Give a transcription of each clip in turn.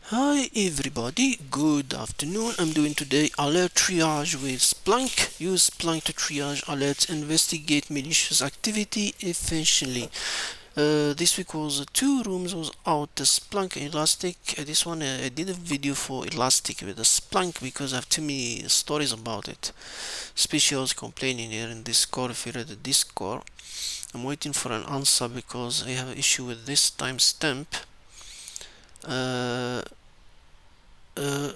Hi everybody, good afternoon. I'm doing today alert triage with Splunk. Use Splunk to triage alerts, investigate malicious activity efficiently. This week was two rooms was out the Splunk Elastic. This one I did a video for Elastic with the Splunk because I have too many stories about it. Especially I was complaining here in Discord. If you read the Discord, I'm waiting for an answer because I have an issue with this timestamp. Uh,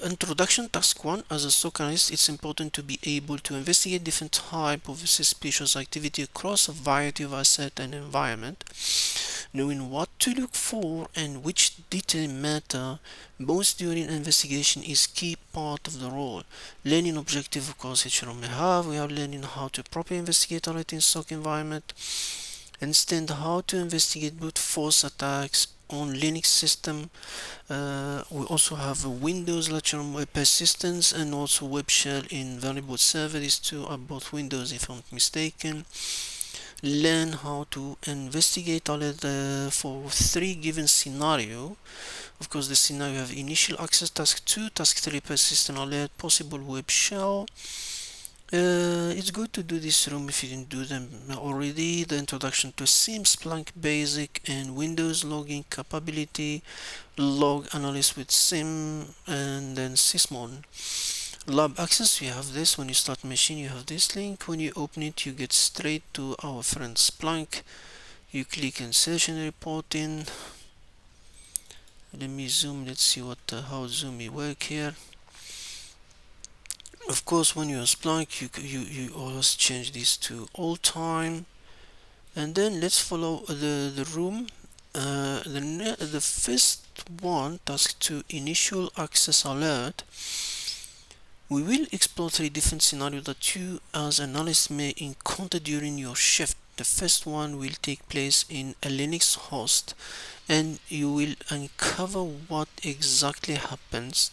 Introduction Task 1. As a SOC analyst, it's important to be able to investigate different type of suspicious activity across a variety of asset and environment. Knowing what to look for and which detail matter most during investigation is key part of the role. Learning objective, of course, each room may have. We have learning how to properly investigate alert in SOC environment. Instead, how to investigate brute force attacks on Linux system. We also have a Windows lecture on web persistence and also web shell in variable server. These two are both Windows if I'm not mistaken. Learn how to investigate alert for three given scenario. Of course, the scenario have initial access task 2, task 3 persistent alert, possible web shell. It's good to do this room if you didn't do them already. The introduction to SIM, Splunk Basic and Windows logging capability, log analyst with SIM, and then Sysmon. Lab access, you have this. When you start machine, you have this link. When you open it, you get straight to our friend Splunk. You click in session reporting. Let me zoom. Let's see how zoom work here. Of course, when you're Splunk, you always change this to all time, and then let's follow the room. The first one, task 2, initial access alert. We will explore three different scenarios that you as an analyst may encounter during your shift. The first one will take place in a Linux host, and you will uncover what exactly happens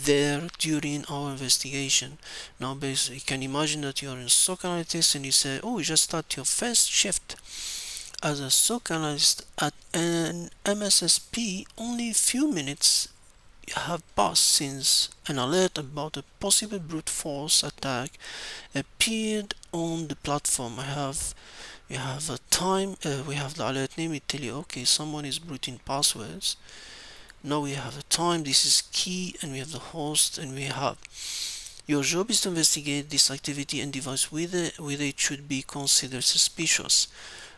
there during our investigation. Now, basically, you can imagine that you are in SOC analyst and you say, oh, you just start your first shift as a SOC analyst at an MSSP. Only a few minutes have passed since an alert about a possible brute force attack appeared on the platform. We have a time, we have the alert name. We tell you, okay, someone is bruting passwords. Now we have a time, this is key, and we have the host, and we have your job is to investigate this activity and devise whether it should be considered suspicious.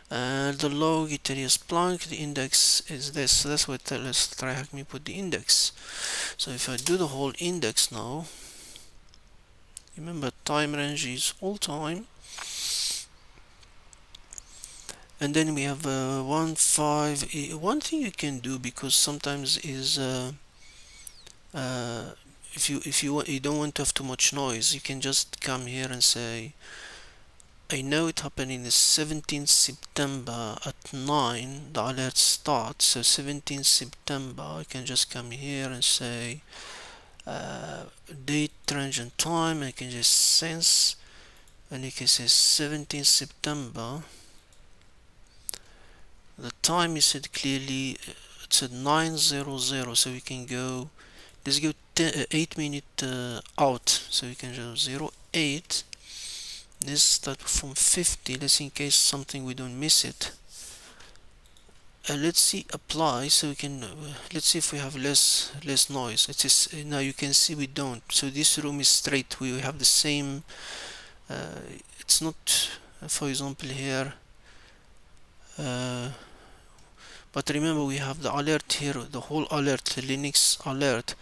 The log, it tells you Splunk, the index is this, so that's what let's TryHackMe put the index. So if I do the whole index now, remember time range is all time, and then we have 1 5. One thing you can do, because sometimes is if you don't want to have too much noise, you can just come here and say, I know it happened in the 17th September at 9 the alert starts. So 17th September, I can just come here and say date, range and time. I can just sense, and you can say 17th September. The time is set clearly, it's at 9:00, so we can go, let's go 8 minute out, so we can go 08. Let's start from 50, let's in case something we don't miss it. Let's see apply, so we can let's see if we have less noise. It is now you can see we don't, so this room is straight. We have the same it's not for example here but remember we have the alert here, the whole alert, the Linux alert.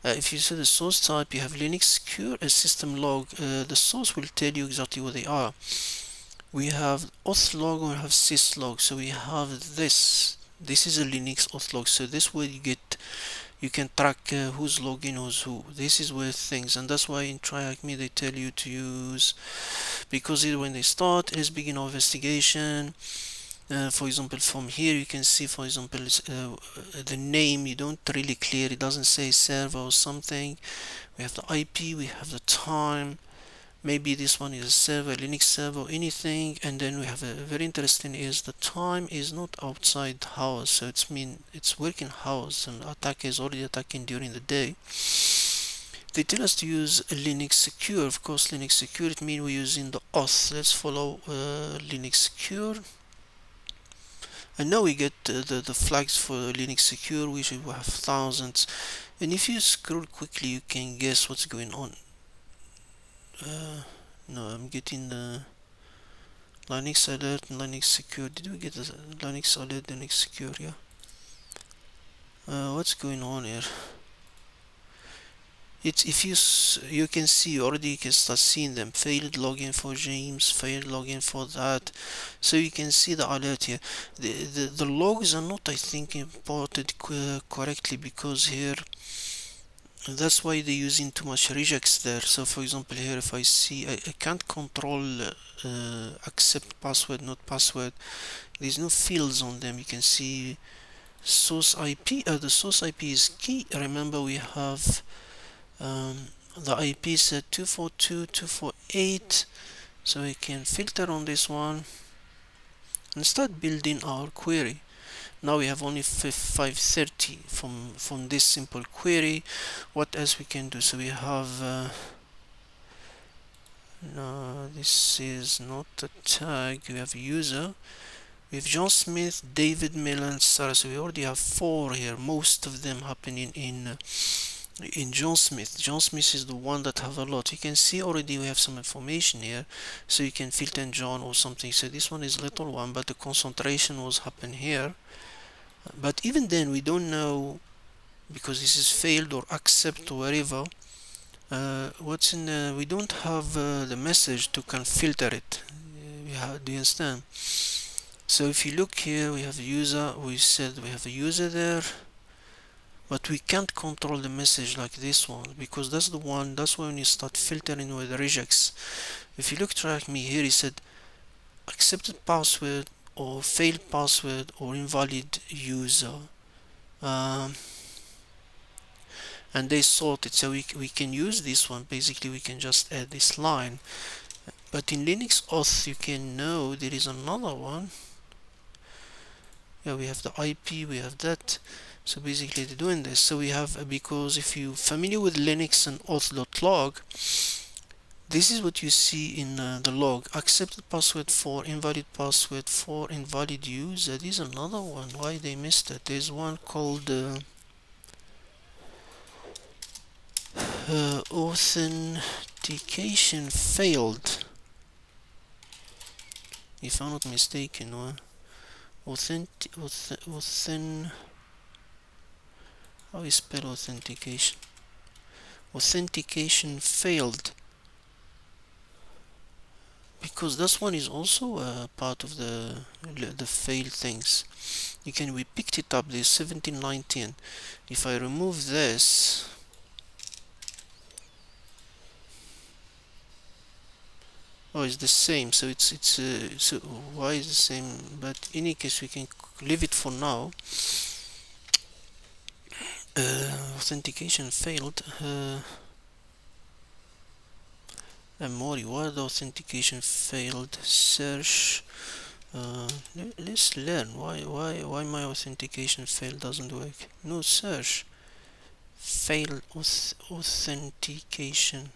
If you see the source type, you have Linux secure a system log. The source will tell you exactly what they are. We have auth log and we have sys log. So we have this. This is a Linux auth log. So this way you can track who's logging, who's who. This is where things, and that's why in TryHackMe they tell you to use, because when they start, let's begin our investigation. For example, from here you can see, for example, the name, you don't really clear, it doesn't say server or something. We have the IP, we have the time, maybe this one is a server, Linux server, anything. And then we have a very interesting is the time is not outside hours, so it's working hours, and attacker is already attacking during the day. They tell us to use Linux secure. Of course, Linux secure, it means we're using the auth. Let's follow Linux secure. And now we get the flags for Linux secure, which we have thousands. And if you scroll quickly, you can guess what's going on. No, I'm getting the Linux alert and Linux secure. Did we get the Linux alert, Linux secure? Yeah. What's going on here? It's if you can see already, you can start seeing them. Failed login for James, failed login for that. So you can see the alert here. The logs are not, I think, imported correctly, because here that's why they're using too much regex there. So for example, here if I see I can't control accept password, not password. There's no fields on them. You can see source IP. The source IP is key. Remember, we have the IP set 242.248, so we can filter on this one and start building our query. Now we have only 530 from this simple query. What else we can do? So we have no, this is not a tag. We have user. We have John Smith, David Millen, Sarah. So we already have 4 here. Most of them happening in John Smith. John Smith is the one that have a lot. You can see already we have some information here, so you can filter in John or something. So this one is little one, but the concentration was happen here. But even then, we don't know, because this is failed or accept or wherever. What's in we don't have the message to can filter it. Do you understand? So if you look here, we have a user. We said we have a user there, but we can't control the message like this one, because that's when you start filtering with regex. If you look TryHackMe here, he said accepted password or failed password or invalid user, and they sort it. So we can use this one. Basically, we can just add this line. But in Linux auth, you can know there is another one. Yeah, we have the IP, we have that. So basically they're doing this. So we have, because if you're familiar with Linux and auth.log, this is what you see in the log. Accepted password for invalid password for invalid user. There's another one. Why they missed it? There's one called authentication failed, if I'm not mistaken. How you spell authentication? Authentication failed, because this one is also part of the failed things. We picked it up. There's 1719. If I remove this, oh, it's the same. So so why is the same? But in any case, we can leave it for now. Authentication failed. Mori, why the authentication failed? Search. Let's learn why my authentication failed doesn't work. No, search. Fail authentication.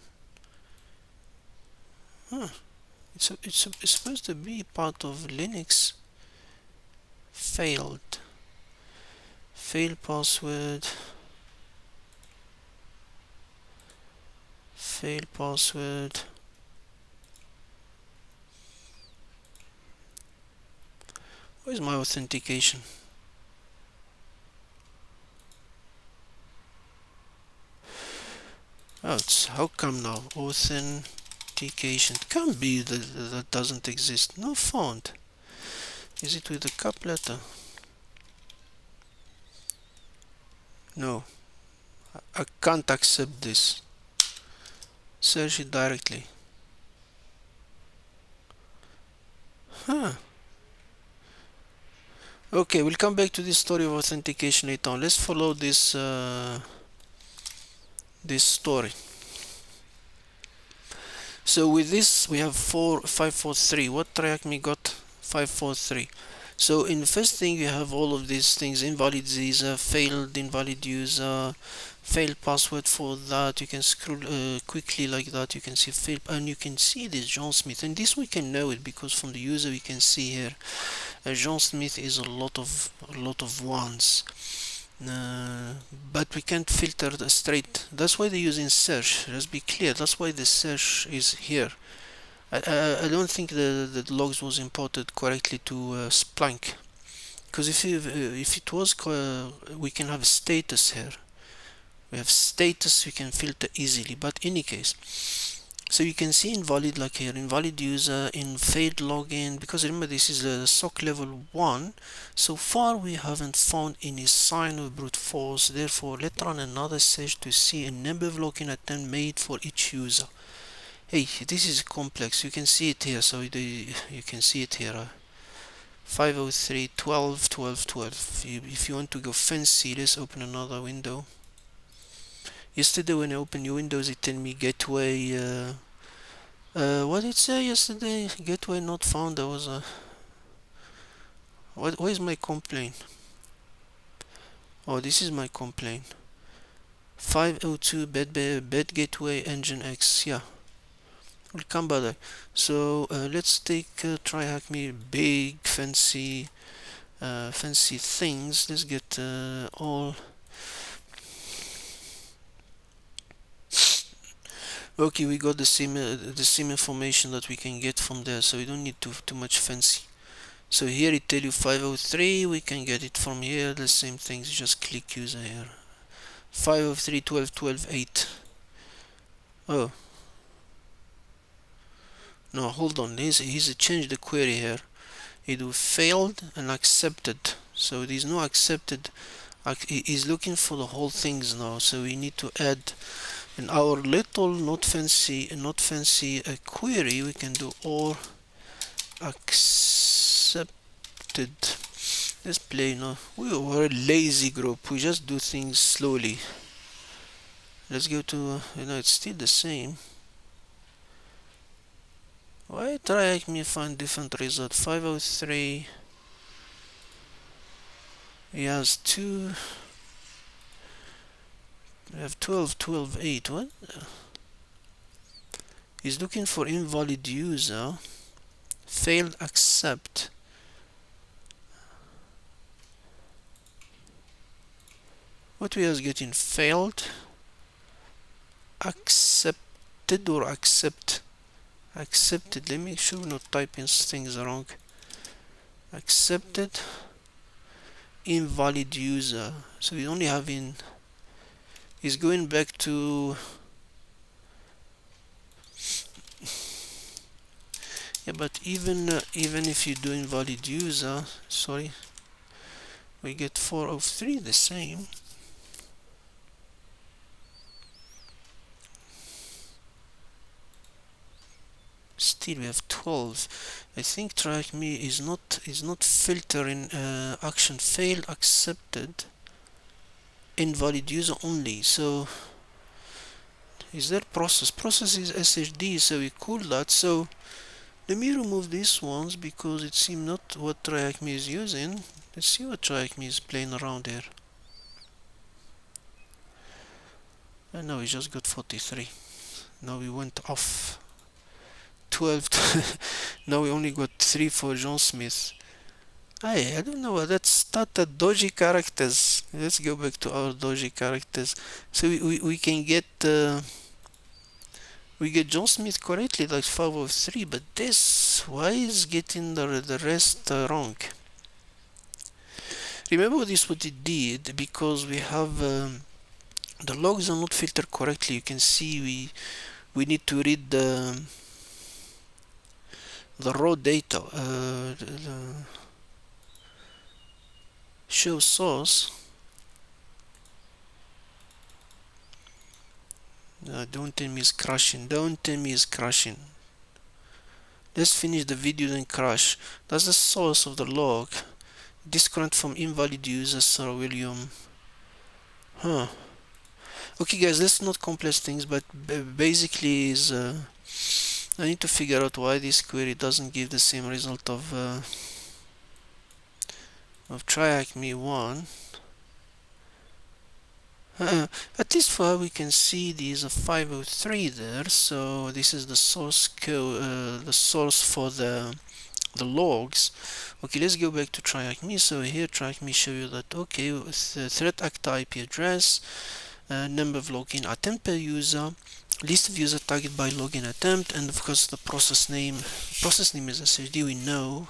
Huh. It's supposed to be part of Linux. Failed. Fail password. Fail password. Where's my authentication? Oh, how come now? Authentication. It can't be that doesn't exist. No font. Is it with a cap letter? No. I can't accept this. Search it directly. Huh. Okay, we'll come back to this story of authentication later on. Let's follow this this story. So with this we have 543. What TryHackMe got? 543. So in the first thing you have all of these things: invalid user, failed invalid user, failed password. For that you can scroll quickly like that, you can see failed, and you can see this John Smith, and this we can know it because from the user we can see here John Smith is a lot of ones. But we can't filter straight. That's why they're using search. Let's be clear. That's why the search is here. I don't think the logs was imported correctly to Splunk. Because if it was, we can have a status here. We have status, we can filter easily. But in any case, so you can see invalid like here, invalid user, in failed login, because remember this is a SOC level 1. So far we haven't found any sign of brute force. Therefore let's run another search to see a number of login attempt made for each user. Hey, this is complex. You can see it here. So you can see it here. 503 12 12 12. If you want to go fancy, let's open another window. Yesterday when I opened new windows, it told me gateway. What did it say yesterday? Gateway not found. There was a. What is my complaint? Oh, this is my complaint. 502 bed gateway engine X. Yeah, we'll come by that. So let's take TryHackMe, big fancy things. Let's get all. Okay, we got the same information that we can get from there, so we don't need too much fancy. So here it tell you 503, we can get it from here, the same things, just click user here. 503 12 12 8. Oh no, hold on, he's changed the query here. It was failed and accepted, so there's no accepted. He's looking for the whole things now, so we need to add in our little not fancy query. We can do all accepted. Let's play now. We are a lazy group, we just do things slowly. Let's go to it's still the same. Why TryHackMe find different result? 503. He has two. We have 12 12 8. What? He's looking for invalid user, failed accept. What we are getting? Failed accepted or accept? Accepted. Let me make sure we're not typing things wrong. Accepted, invalid user. So we only have in. He's going back to. Yeah, but even if you do invalid user, sorry, we get 403 the same. Still we have 12. I think TryHackMe is not filtering action failed accepted invalid user only. So is there process is SHD, so we call that. So let me remove these ones because it seems not what TryHackMe is using. Let's see what TryHackMe is playing around here. And now we just got 43. Now we went off 12. Now we only got 3 for John Smith. I don't know, that's started dodgy characters. Let's go back to our dodgy characters. So we can get we get John Smith correctly, like 503, but this, why is getting the rest wrong? Remember this what it did, because we have the logs are not filtered correctly. You can see we need to read the raw data. Show source. Don't tell me it's crashing. Don't tell me it's crashing. Let's finish the video then crash. That's the source of the log. Disconnect from invalid user, Sir William. Okay guys, let's not complex things, but basically is I need to figure out why this query doesn't give the same result of TryHackMe 1. At least for how we can see there's a 503 there, so this is the source code, the source for the logs. Okay, let's go back to TryHackMe. So here TryHackMe show you that okay, with the threat actor IP address, number of login attempt per user, list of user target by login attempt, and of course the process name. Process name is SSD. We know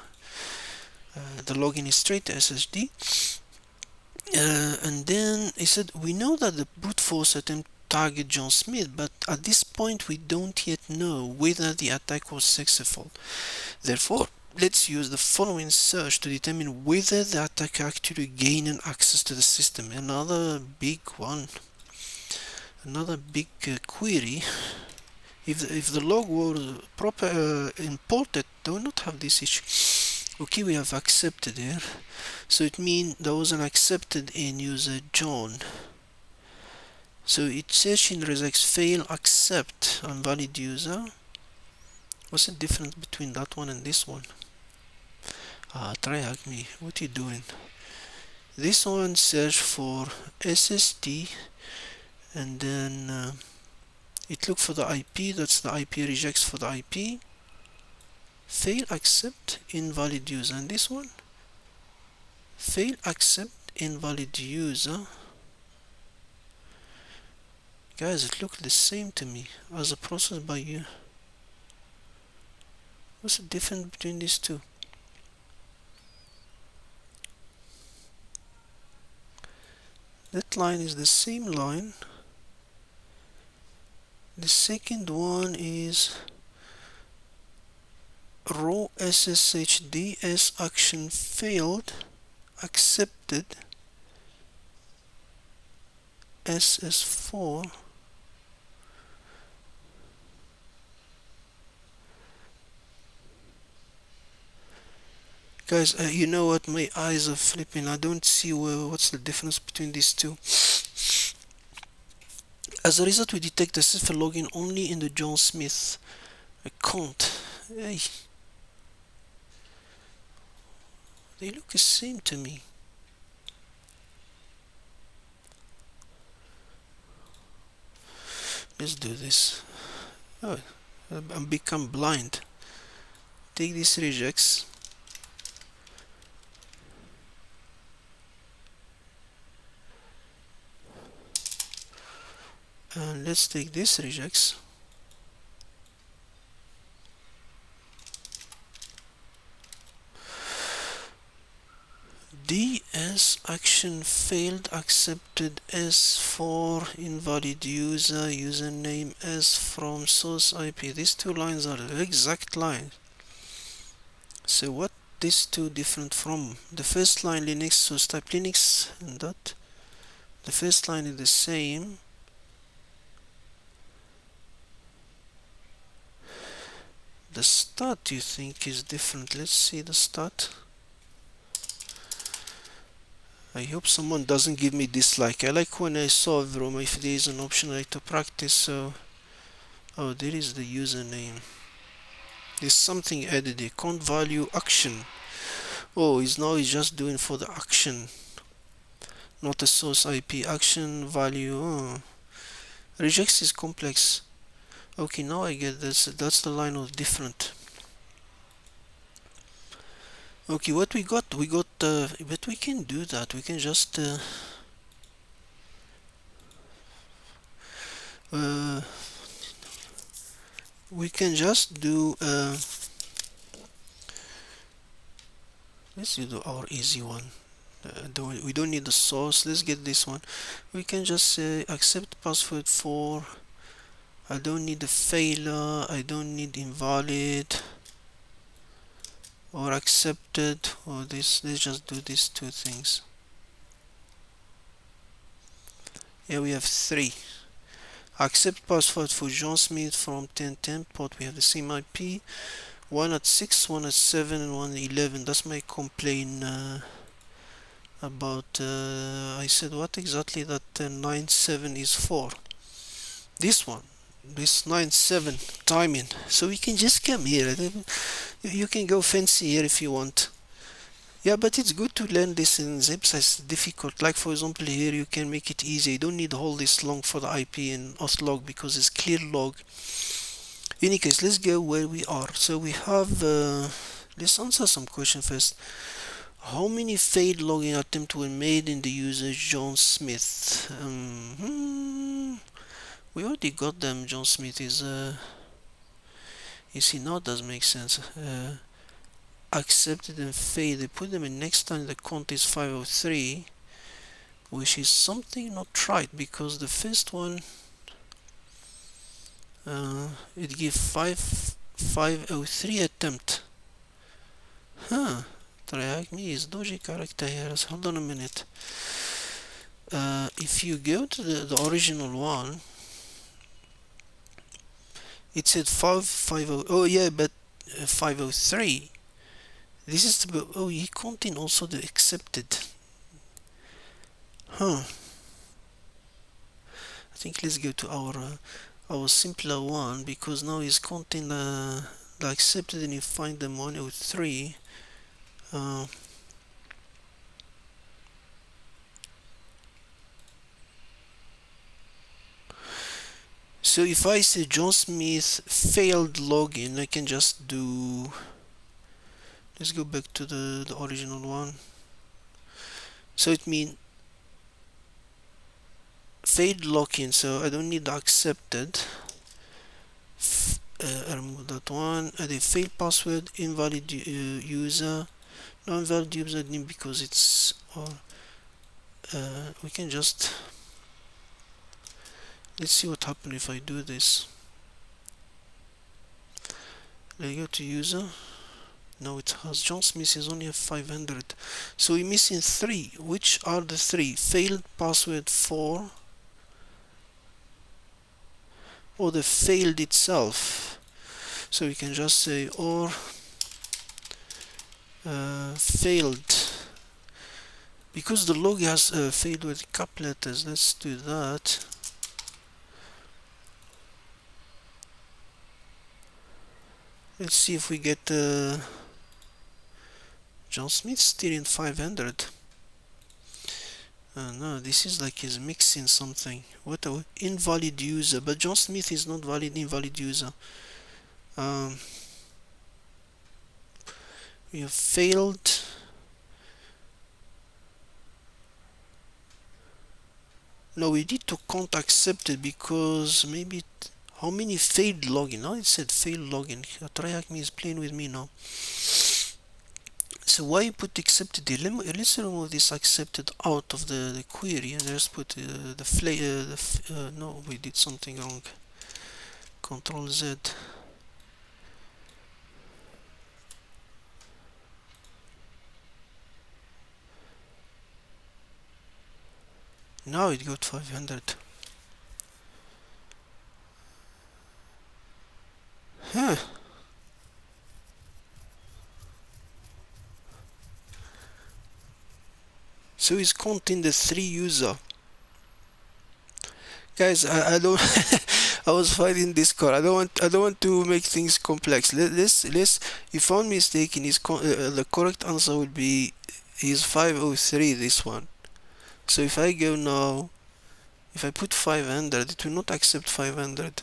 the login is straight to SSD. And then he said, we know that the brute force attempt target John Smith, but at this point we don't yet know whether the attack was successful. Therefore, let's use the following search to determine whether the attacker actually gained access to the system. Another big one, another big query. If the log were proper imported, they will not have this issue. Okay, we have accepted here, so it means there was an accepted end user John. So it says in regex fail accept invalid user. What's the difference between that one and this one? TryHackMe, what are you doing? This one search for SSD, and then it look for the IP. That's the IP regex for the IP. Fail accept invalid user, and this one fail accept invalid user. Guys, it looked the same to me as a process by you. What's the difference between these two? That line is the same line. The second one is raw SSHD as action failed accepted SS4. Guys, you know what, my eyes are flipping. I don't see what's the difference between these two. As a result, we detect the successful login only in the John Smith account. Hey, they look the same to me. Let's do this. Oh, I'm become blind. Take this regex. And let's take this regex. DS action failed accepted S for invalid user username S from source IP. These two lines are the exact lines. So what these two different from? The first line Linux, so type Linux and that. The first line is the same. The start you think is different. Let's see the start. I hope someone doesn't give me dislike. I like when I solve room if there is an option I like to practice. So, oh, there is the username. There's something added here. Count value action. Oh, he's just doing for the action, not a source IP action value. Oh. Regex is complex. Okay, now I get this. That's the line of different. Okay, what we got? But we can do that. We can just do. Let's do our easy one. We don't need the source. Let's get this one. We can just say accept password for. I don't need the failure. I don't need invalid or accepted or this. Let's just do these two things. Here we have 3. Accept password for John Smith from 1010 port. We have the same IP. One at 6, one at 7, and one at 11. That's my complaint about. I said what exactly that 97 is for. This one. this 9-7 timing, so we can just come here. You can go fancy here if you want. Yeah, but it's good to learn this in zips as difficult. Like for example here you can make it easy. You don't need all this long for the IP and auth log because it's clear log. In any case, let's go where we are. So we have, let's answer some question first. How many failed login attempts were made in the user John Smith? We already got them. John Smith is, you see, now it does make sense. Accepted and failed. They put them in next time the count is 503, which is something not right because the first one it gives 503 attempt. TryHackMe is dodgy character here. Hold on a minute. If you go to the original one, it said 550. Oh yeah, but 503. This is the, oh, he contain also the accepted. I think let's go to our simpler one because now he's contain the accepted and you find them 103. So if I say John Smith failed login, I can just do, let's go back to the original one. So it means failed login, so I don't need the accepted. I remove that one. Add a failed password, invalid user, no invalid username because it's, we can just, let's see what happens if I do this. I go to user. Now it has John Smith is only 500. So we're missing 3. Which are the 3? Failed password 4 or the failed itself. So we can just say or failed. Because the log has failed with a couple letters. Let's do that. Let's see if we get John Smith still in 500. No, this is like he's mixing something. What a invalid user, but John Smith is not valid invalid user. We have failed. No, we need to count accepted because maybe how many failed login? Now it said failed login. TryHackMe is playing with me now. So why you put accepted here? Let's remove this accepted out of the query and just put no, we did something wrong. Control Z. Now it got 500. So it's counting the 3 user. Guys, I don't I was fighting Discord. I don't want to make things complex. Let's if I'm mistaken, the correct answer would be is 503, this one. So if I go now, if I put 500, it will not accept 500.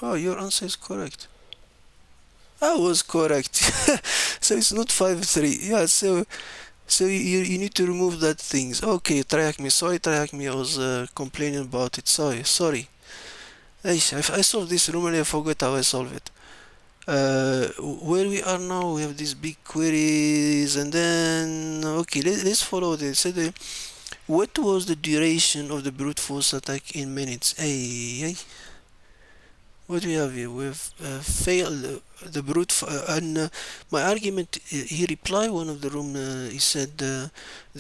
Oh, your answer is correct. I was correct. So it's not 5-3. Yeah, so you need to remove that things. Okay, TryHackMe. Sorry, TryHackMe. I was complaining about it. Sorry. I solved this room and I forgot how I solved it. Where we are now, we have these big queries, and then okay, let's follow this. So what was the duration of the brute force attack in minutes? Hey. What we have here? We've failed the brute and my argument, he replied one of the room, he said the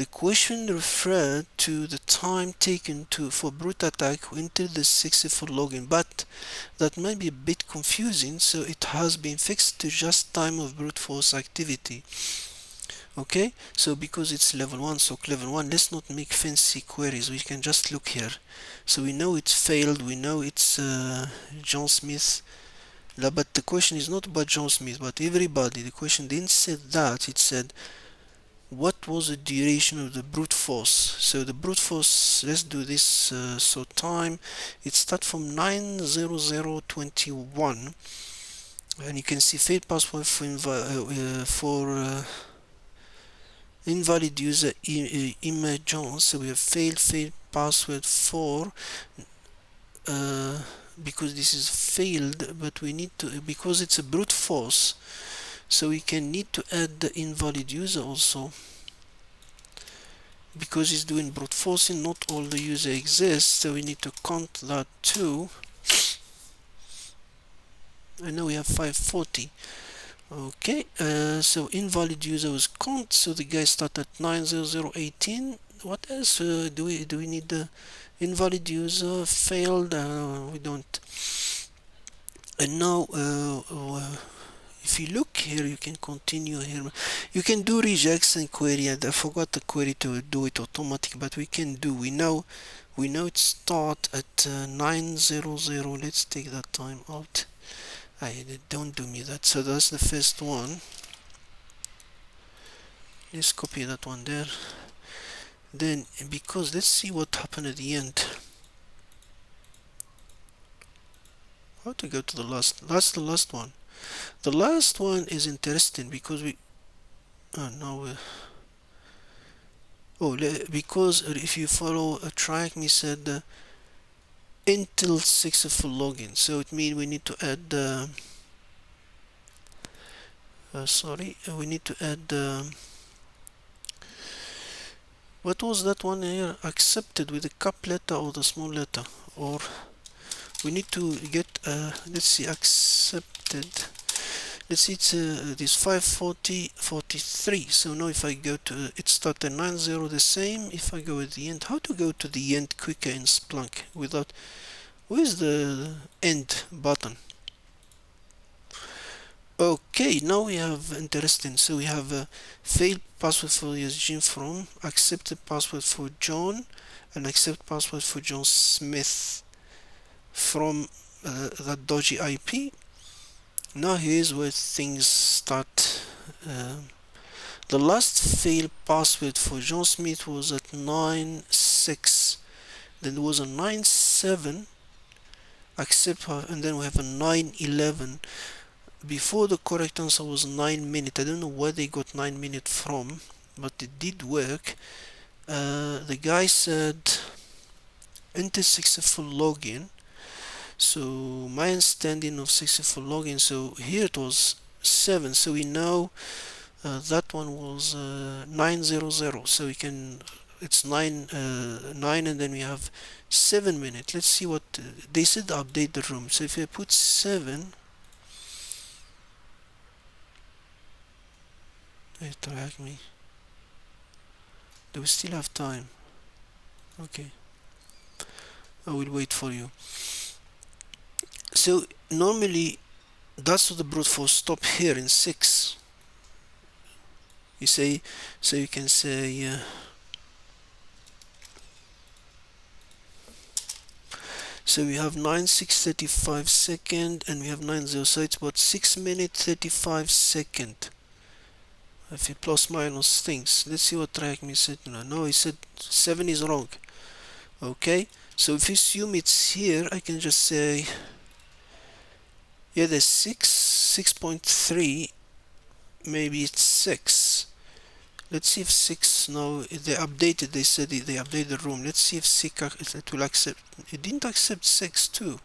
question referred to the time taken for brute attack until the successful login, but that might be a bit confusing, so it has been fixed to just time of brute force activity. Okay, so because it's level 1, so level 1, let's not make fancy queries, we can just look here. So we know it's failed, we know it's John Smith. But the question is not about John Smith, but everybody. The question didn't say that, it said what was the duration of the brute force. So the brute force, let's do this. So time, it starts from 90021, and you can see failed password for invalid user image John. So we have failed password for because this is failed, but we need to, because it's a brute force, so we can need to add the invalid user also, because it's doing brute forcing, not all the user exists, so we need to count that too. And now we have 540. Okay, so invalid user was count, so the guy started at 90018. What else do we need? The invalid user failed. We don't. And now if you look here, you can continue here. You can do regex and query. I forgot the query to do it automatic, but we can do. We know it start at 900. Let's take that time out. Don't do me that. So that's the first one. Let's copy that one there. Then, because let's see what happened at the end. How to go to the last? That's the last one. The last one is interesting because we. Oh no. Because if you follow a TryHackMe said until successful login, so it means we need to add. We need to add. What was that one here? Accepted with the cap letter or the small letter, or we need to get. Let's see, accepted. Let's see, it's this 540.43. So now if I go to it start at 90 the same. If I go at the end, how to go to the end quicker in Splunk without, where's the end button? Okay, now we have interesting. So we have a failed password for Eugene from, accepted password for John, and accept password for John Smith from that dodgy IP. Now here's where things start. The last failed password for John Smith was at 9.6. Then there was a 9.7 accept, and then we have a 9.11. Before the correct answer was 9 minutes. I don't know where they got 9 minutes from, but it did work. The guy said enter successful login. So my understanding of successful login, so here it was 7, so we know that one was 900, so we can, it's 9 and then we have 7 minutes. Let's see what they said, update the room. So if I put 7, TryHackMe, do we still have time? Okay, I will wait for you. So normally that's what the brute force stop here in 6. You say, so you can say so we have 9:6:35 second and we have 90, so it's about 6 minutes 35 second. If you plus minus things, let's see what TryHackMe said. No, he said 7 is wrong. Okay, so if you assume it's here, I can just say, yeah, there's 6.3, maybe it's 6. Let's see if 6, now they updated, they said they updated the room. Let's see if 6 it will accept. It didn't accept 6 too.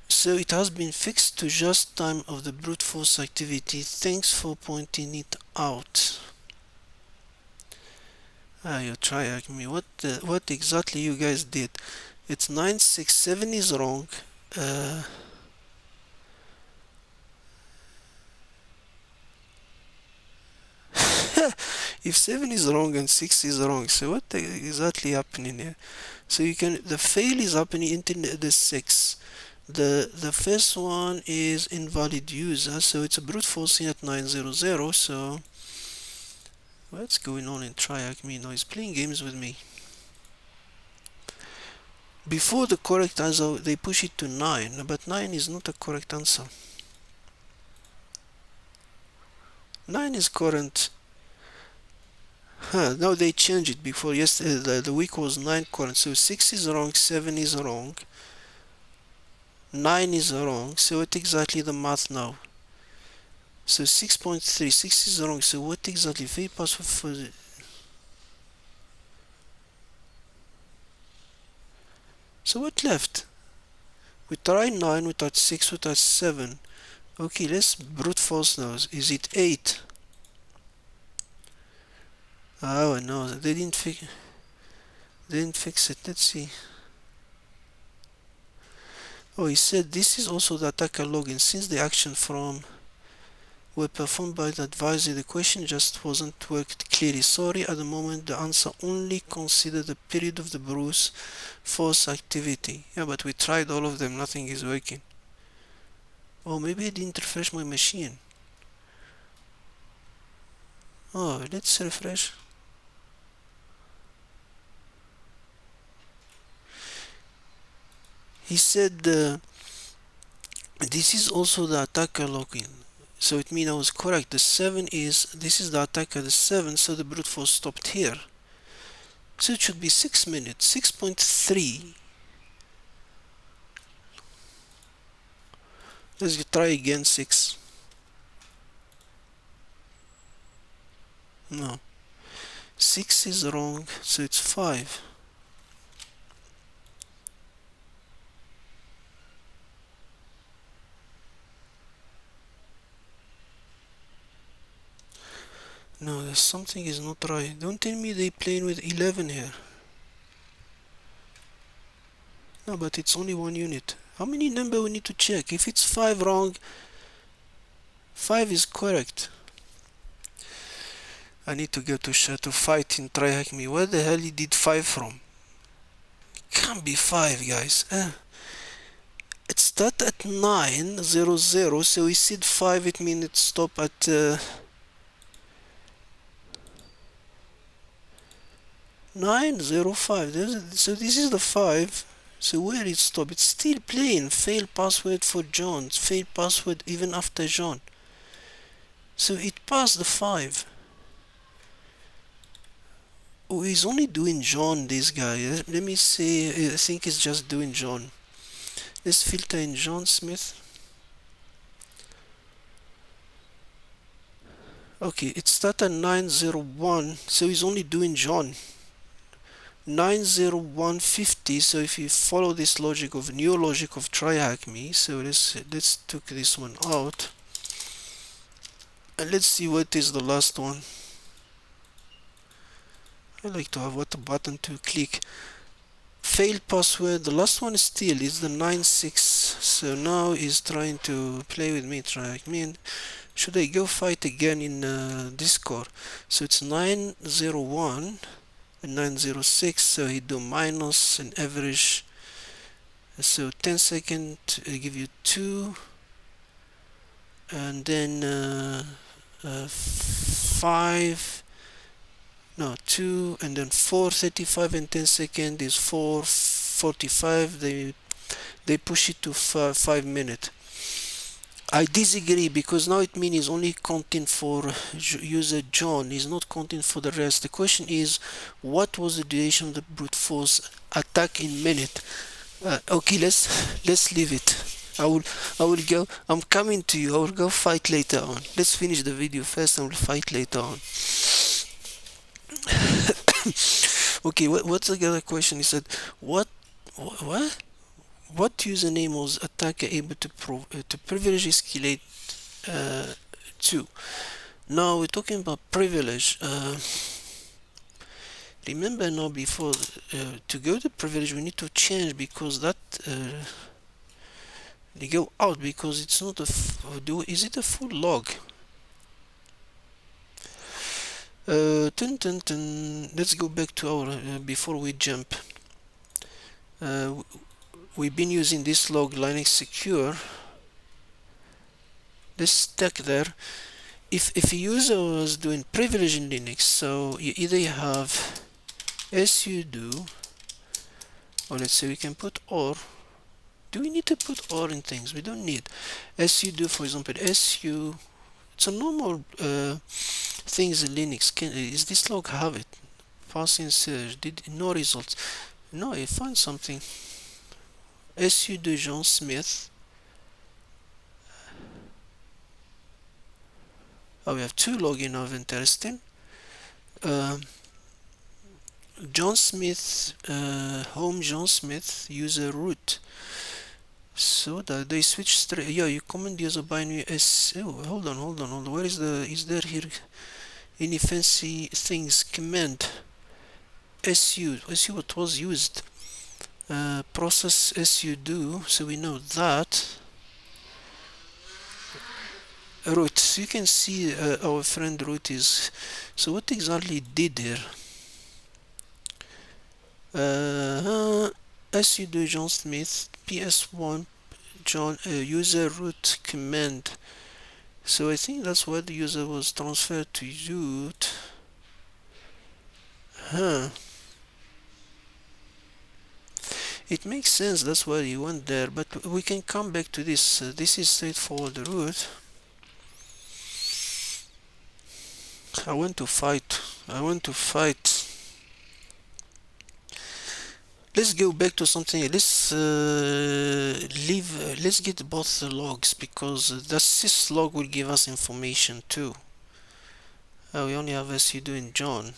So it has been fixed to just time of the brute force activity. Thanks for pointing it out. You TryHackMe. What exactly you guys did? It's 967 is wrong. If 7 is wrong and 6 is wrong, so what exactly happening here? So you can, the fail is happening into the 6. The first one is invalid user, so it's a brute forcing at 900. So what's going on in TryHackMe now? He's playing games with me. Before the correct answer, they push it to 9, but 9 is not a correct answer. 9 is current. Now they changed it. Before yesterday, the week was 9 current, so 6 is wrong, 7 is wrong, 9 is wrong. So what exactly the math now? So 6.3, 6 is wrong. So what exactly? Fail password for the... So what left? We tried 9, we tried 6, we tried 7. Okay, let's brute force now. Is it 8? Oh no, they didn't fix it. Let's see. Oh, he said this is also the attacker login. Since the action from were performed by the advisor, the question just wasn't worked clearly. Sorry, at the moment the answer only considered the period of the brute force activity. Yeah, but we tried all of them, nothing is working. Oh, maybe I didn't refresh my machine. Oh, let's refresh. He said this is also the attacker login. So it means I was correct. The 7 is, this is the attacker, the 7, so the brute force stopped here. So it should be 6 minutes, 6.3. Let's try again, 6. No. 6 is wrong, so it's 5. No, there's something is not right. Don't tell me they playing with 11 here. No, but it's only one unit. How many number we need to check? If it's 5 wrong, 5 is correct. I need to go to fight in TryHackMe. Where the hell he did 5 from? Can't be 5, guys. It started at 900, so we said 5, it means it stop at 905. So this is the 5. So where it stop? It's still playing. Fail password for John. Fail password even after John. So it passed the 5. Oh, he's only doing John, this guy. Let me see. I think he's just doing John. Let's filter in john.smith. Okay, it started 901, so he's only doing John. 90150. So if you follow this logic of new logic of TryHackMe, so let's take this one out, and let's see what is the last one. I like to have what button to click. Failed password. The last one still is the 96. So now he's trying to play with me, TryHackMe. Should I go fight again in Discord? So it's 901 and 906. So he do minus and average. So 10 seconds. I give you 2, and then 5. No, 2, and then 4:35, and 10 seconds is 4:45. They push it to 5 minutes. I disagree, because now it means it's only counting for user John, is not counting for the rest. The question is, what was the duration of the brute force attack in minute? Okay, let's leave it. I will go. I'm coming to you. I will go fight later on. Let's finish the video first, and we'll fight later on. Okay, what's the other question? He said, what username was attacker able to privilege escalate to? Now we're talking about privilege. Remember now, before to go to privilege, we need to change, because that they go out, because it's not a is it a full log? Let's go back to our before we jump. we've been using this log Linux secure. This stack there. If a user was doing privilege in Linux, so you either have sudo, or let's say we can put or. Do we need to put or in things? We don't need. Sudo, for example, su. It's a normal things in Linux. Is this log have it? Passing search. Did no results? No, I find something. Sudo john.smith. Oh, we have two login of interesting. John Smith, home John Smith, user root. So that they switch straight. Yeah, you command user binary s. Oh, hold on. Where is the? Is there here any fancy things? Command su. Su what was used. Process su do. So we know that. Root. So you can see our friend root is. So what exactly did here? Sudo John Smith ps1 John user root command. So I think that's why the user was transferred to root. It makes sense, that's why he went there, but we can come back to this. This is straightforward root. I want to fight. Let's go back to something. Let's let's get both the logs, because the sys log will give us information too. We only have sudo in John,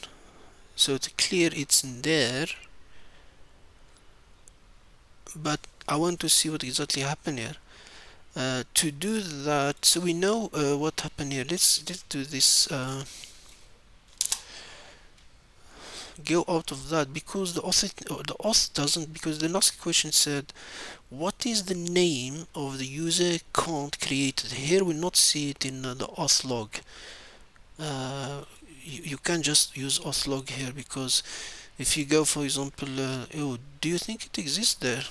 so to clear it's in there. But I want to see what exactly happened here. To do that, so we know what happened here. Let's do this. Go out of that, because the auth doesn't, because the last question said what is the name of the user account created. Here we not see it in the auth log. You can't just use auth log here, because if you go, for example, do you think it exists there?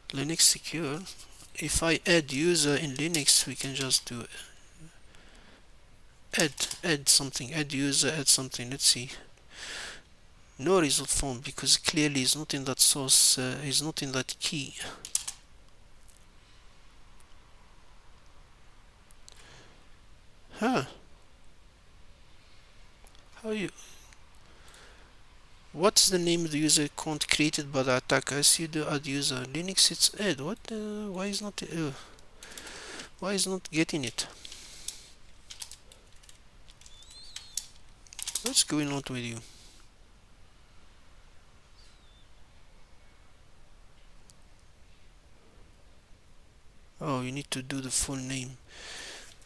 Linux secure. If I add user in Linux, we can just do add something, add user, add something. Let's see. No result found, because clearly it's not in that source, it's not in that key. How you? What's the name of the user account created by the attacker? Sudo add user. Linux it's add. What? Why is not? Why is not getting it? What's going on with you? Oh, you need to do the full name.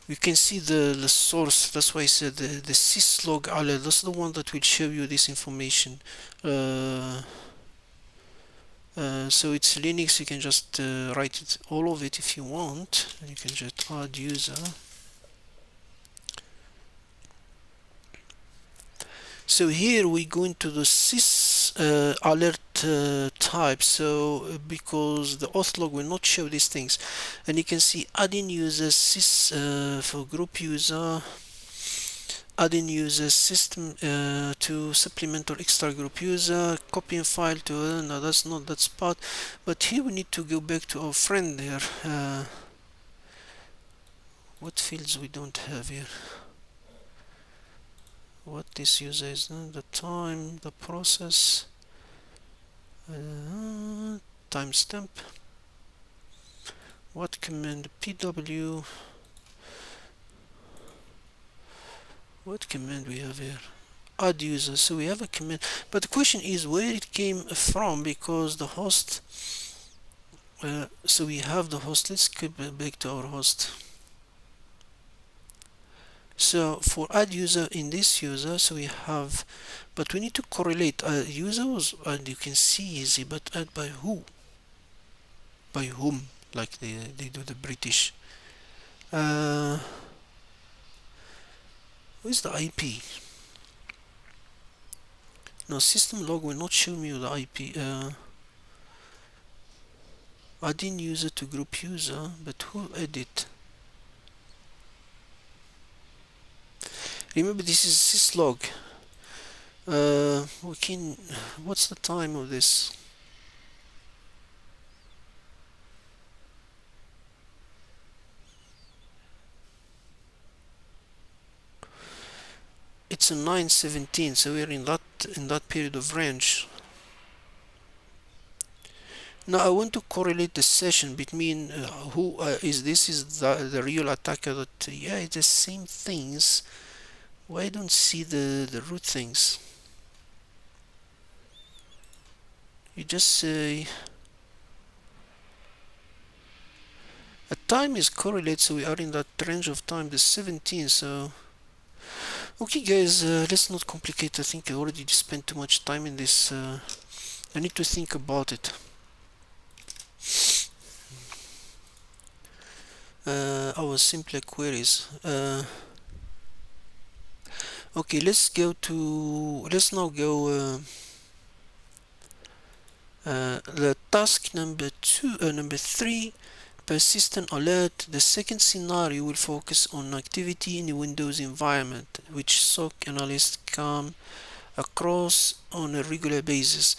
You can see the source. That's why I said the syslog alert. That's the one that will show you this information. So it's Linux. You can just write it, all of it, if you want. And you can just add user. So here we go into the sys alert type. So because the auth log will not show these things, and you can see adding user sys for group user, adding user system to supplement or extra group user, copying file to no, that's not that spot. But here we need to go back to our friend there. What fields we don't have here? What this user is, the time, the process, timestamp, what command, pw, what command we have here, add user. So we have a command, but the question is where it came from, because the host, so we have the host. Let's go back to our host. So for add user in this user, so we have, but we need to correlate users, and you can see easy, but add by who? By whom? Like they do the British. Where's the IP? No, system log will not show me the IP. Adding user to group user, but who edit? Remember, this is syslog. We can. What's the time of this? It's a 9:17, so we're in that period of range. Now I want to correlate the session between who is this is the real attacker that yeah, it's the same things. Why I don't see the root things? You just say a time is correlated, so we are in that range of time, the 17. So okay, guys, let's not complicate. I think I already spent too much time in this. I need to think about it. Our simple queries. Okay, let's now go the task number number 3, persistent alert. The second scenario will focus on activity in the Windows environment, which SOC analysts come across on a regular basis.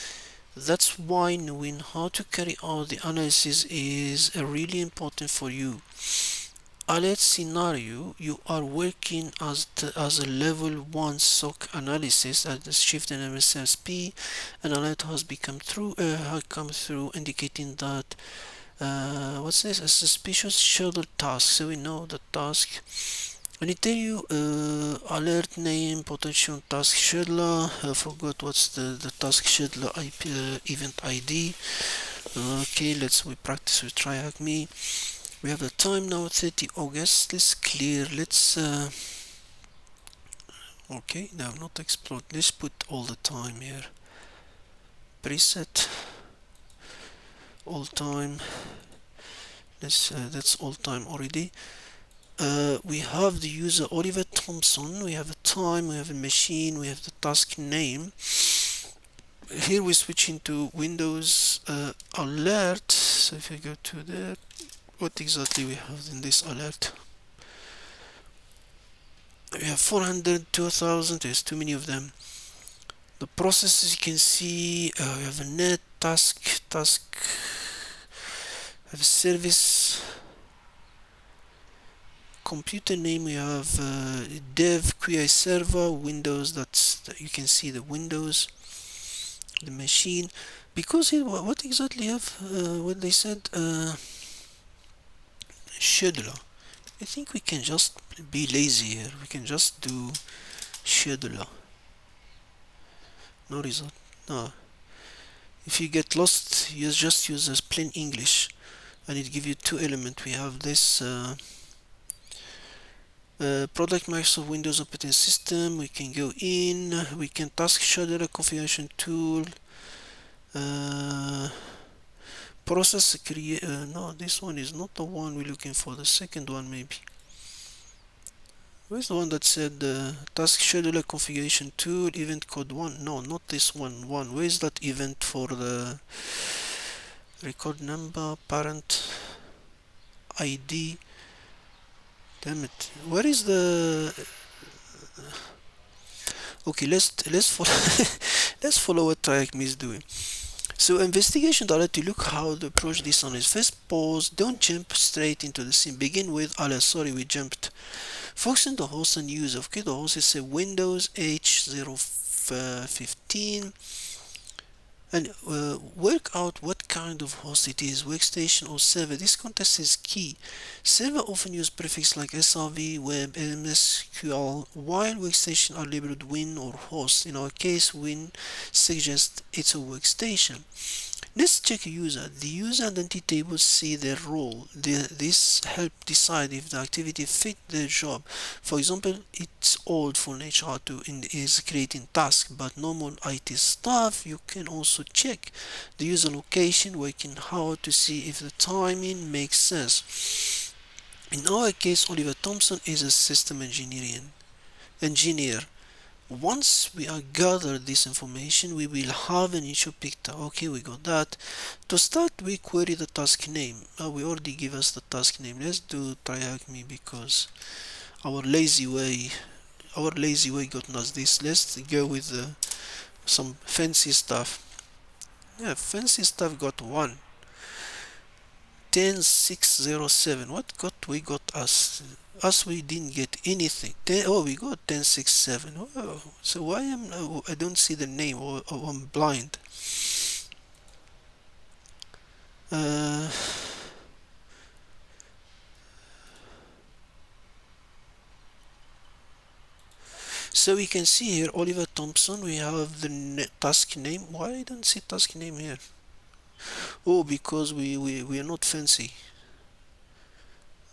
That's why knowing how to carry out the analysis is really important for you. Alert scenario, you are working as a level 1 SOC analysis at the shift in MSSP. An alert has come through indicating that what's this, a suspicious scheduled task. So we know the task, and it tell you alert name, potential task scheduler. I forgot what's the task scheduler IP event ID. Okay, we practice with TryHackMe. We have the time now, 30 August. Let's clear. Okay, now not explode. Let's put all the time here. Preset all time. That's all time already. We have the user Oliver Thompson. We have a time. We have a machine. We have the task name. Here we switch into Windows alert. So if I go to there, what exactly we have in this alert? We have 400, 2000, there's too many of them. The processes you can see, we have a net, task, we have a service, computer name, we have dev QI server, Windows, you can see the Windows, the machine. Because here, what exactly have, what they said, scheduler. I think we can just be lazy here. We can just do scheduler. No result. No. If you get lost, you just use as plain English, and it gives you two elements. We have this product Microsoft Windows operating system. We can go in. We can task scheduler configuration tool. Process create. No, this one is not the one we're looking for. The second one maybe. Where's the one that said task scheduler configuration tool event code 1? No, not this one. Where's that event for the record number, parent ID? Damn it. Where is the okay, let's follow let's follow what TryHackMe is doing. So investigation data to look how to approach this on is first pause, don't jump straight into the scene. Begin with sorry, we jumped. Focus on the host and user. Okay, the host is a Windows H015 and work out what kind of host it is, workstation or server. This context is key. Server often use prefix like SRV, web, MSQL, while workstation are labeled Win or host. In our case, Win suggests it's a workstation. Let's check a user. The user identity tables see their role. This help decide if the activity fit their job. For example, it's old for an HR is creating tasks, but normal IT staff, you can also check the user location, working hard to see if the timing makes sense. In our case, Oliver Thompson is a system engineer. Once we are gathered this information, we will have an issue picked up. Okay, we got that. To start, we query the task name. We already give us the task name. Let's do TryHackMe because our lazy way, got us this. Let's go with some fancy stuff. Yeah, fancy stuff got 10607. What got we got us? Us we didn't get anything. Oh, we got 1067. Oh, so why I don't see the name, or I'm blind. Uh, so we can see here Oliver Thompson. We have the task name. Why I don't see task name here? Oh, because we are not fancy.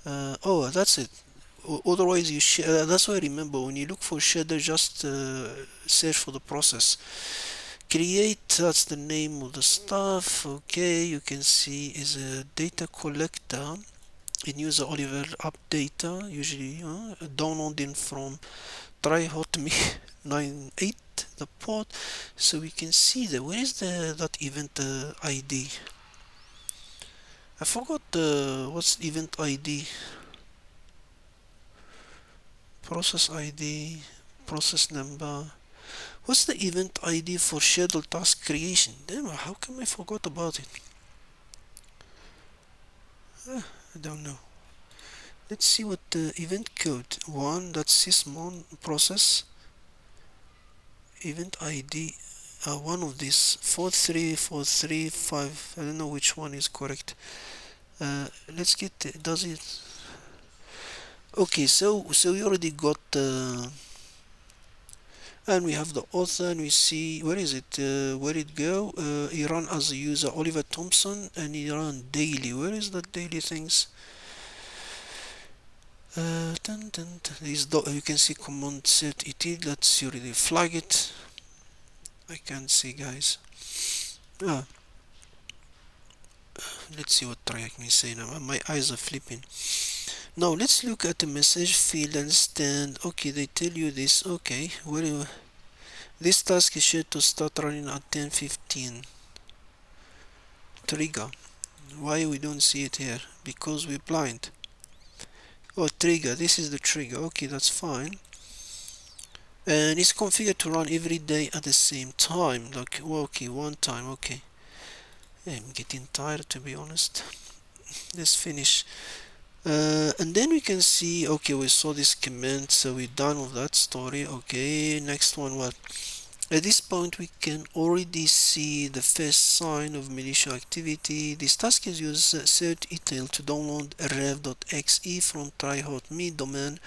Oh, that's it. Otherwise, that's why I remember when you look for shader, just search for the process. Create, that's the name of the stuff. Okay, you can see is a data collector in user Oliver app data, usually downloading from TryHackMe 98 the pod. So we can see that where is that event ID? I forgot what's event ID. Process ID, process number. What's the event ID for scheduled task creation? Damn, how come I forgot about it? I don't know. Let's see what the event code. One, that's sysmon process. Event ID, one of these, 43435. I don't know which one is correct. Let's get, does it? Okay, so we already got and we have the author, and we see where is it, where it go. He run as a user Oliver Thompson, and he run daily. Where is the daily things? Dun, dun, dun. You can see command set it. Let's already flag it. I can't see, guys. Ah, let's see what TryHackMe say now. My eyes are flipping. Now let's look at the message field and stand. Okay, they tell you this. Okay, where this task is scheduled to start running at 10:15. Trigger. Why we don't see it here? Because we're blind. Oh, trigger. This is the trigger. Okay, that's fine. And it's configured to run every day at the same time. Like, okay, one time. Okay. I'm getting tired, to be honest. Let's finish. And then we can see, okay, we saw this command, so we're done with that story. Okay, next one, what? At this point, we can already see the first sign of malicious activity. This task is use cert-etal to download rev.exe from TryHackMe domain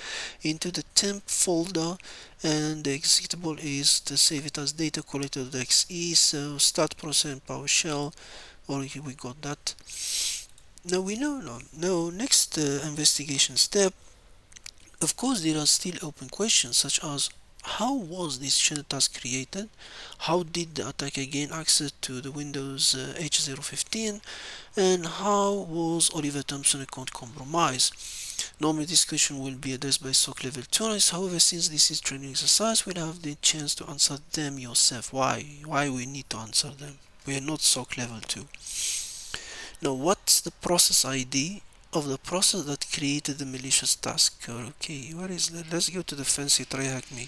into the temp folder, and the executable is to save it as data collector.exe. So start process in PowerShell. Already we got that. Now we know. No. Next investigation step. Of course, there are still open questions such as how was this shell task created? How did the attacker gain access to the Windows H015? And how was Oliver Thompson account compromised? Normally this question will be addressed by SOC level 2 analyst. However, since this is training exercise, we'll have the chance to answer them yourself. Why we need to answer them? We are not SOC level 2. Now, what's the process ID of the process that created the malicious task? Okay, where is that? Let's go to the fancy TryHackMe.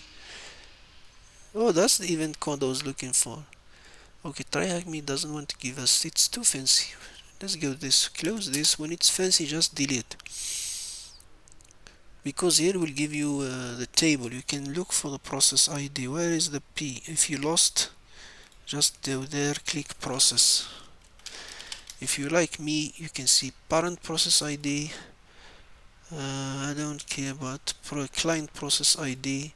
Oh, that's the event code I was looking for. Okay, TryHackMe doesn't want to give us, it's too fancy. Let's go this, close this. When it's fancy, just delete. Because here will give you the table. You can look for the process ID. Where is the P? If you lost, just go there, click process. If you like me, you can see parent process ID. I don't care about client process ID.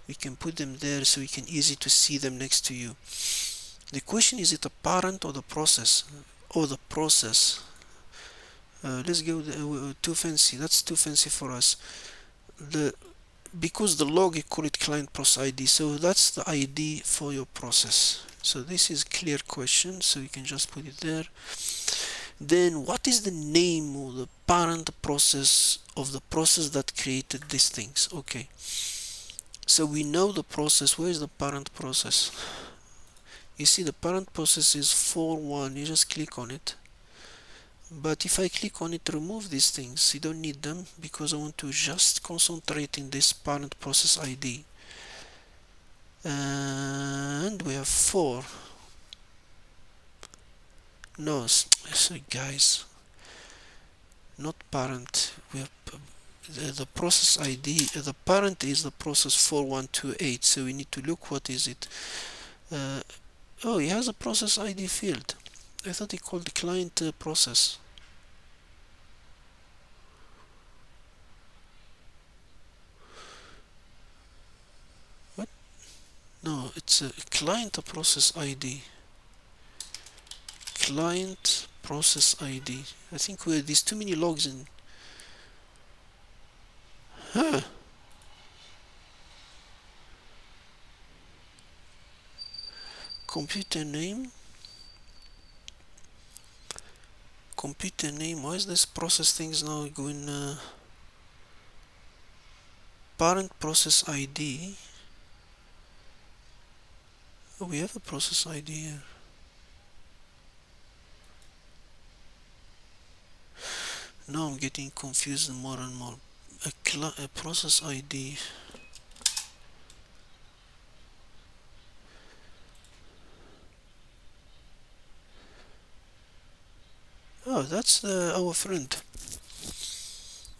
We can put them there so we can easy to see them next to you. The question is it a parent or the process? Or the process. Let's go too fancy. That's too fancy for us. Because the log you call it client process ID, so that's the ID for your process. So this is clear question, so you can just put it there. Then what is the name of the parent process of the process that created these things? Okay, So we know the process. Where is the parent process? You see the parent process is 4.1. You just click on it. But if I click on it, remove these things. You don't need them because I want to just concentrate in this parent process ID. And we have 4. No, sorry guys, not parent. We have the process ID. The parent is the process 4128. So we need to look what is it. Oh, it has a process ID field. I thought it called the client process. What? No, it's a client process ID. Client process ID. I think there's too many logs in. Huh. Computer name. Computer name. Why is this process things now going? Parent process ID. Oh, we have a process ID here. Now I'm getting confused more and more. A process ID. Oh, that's our friend.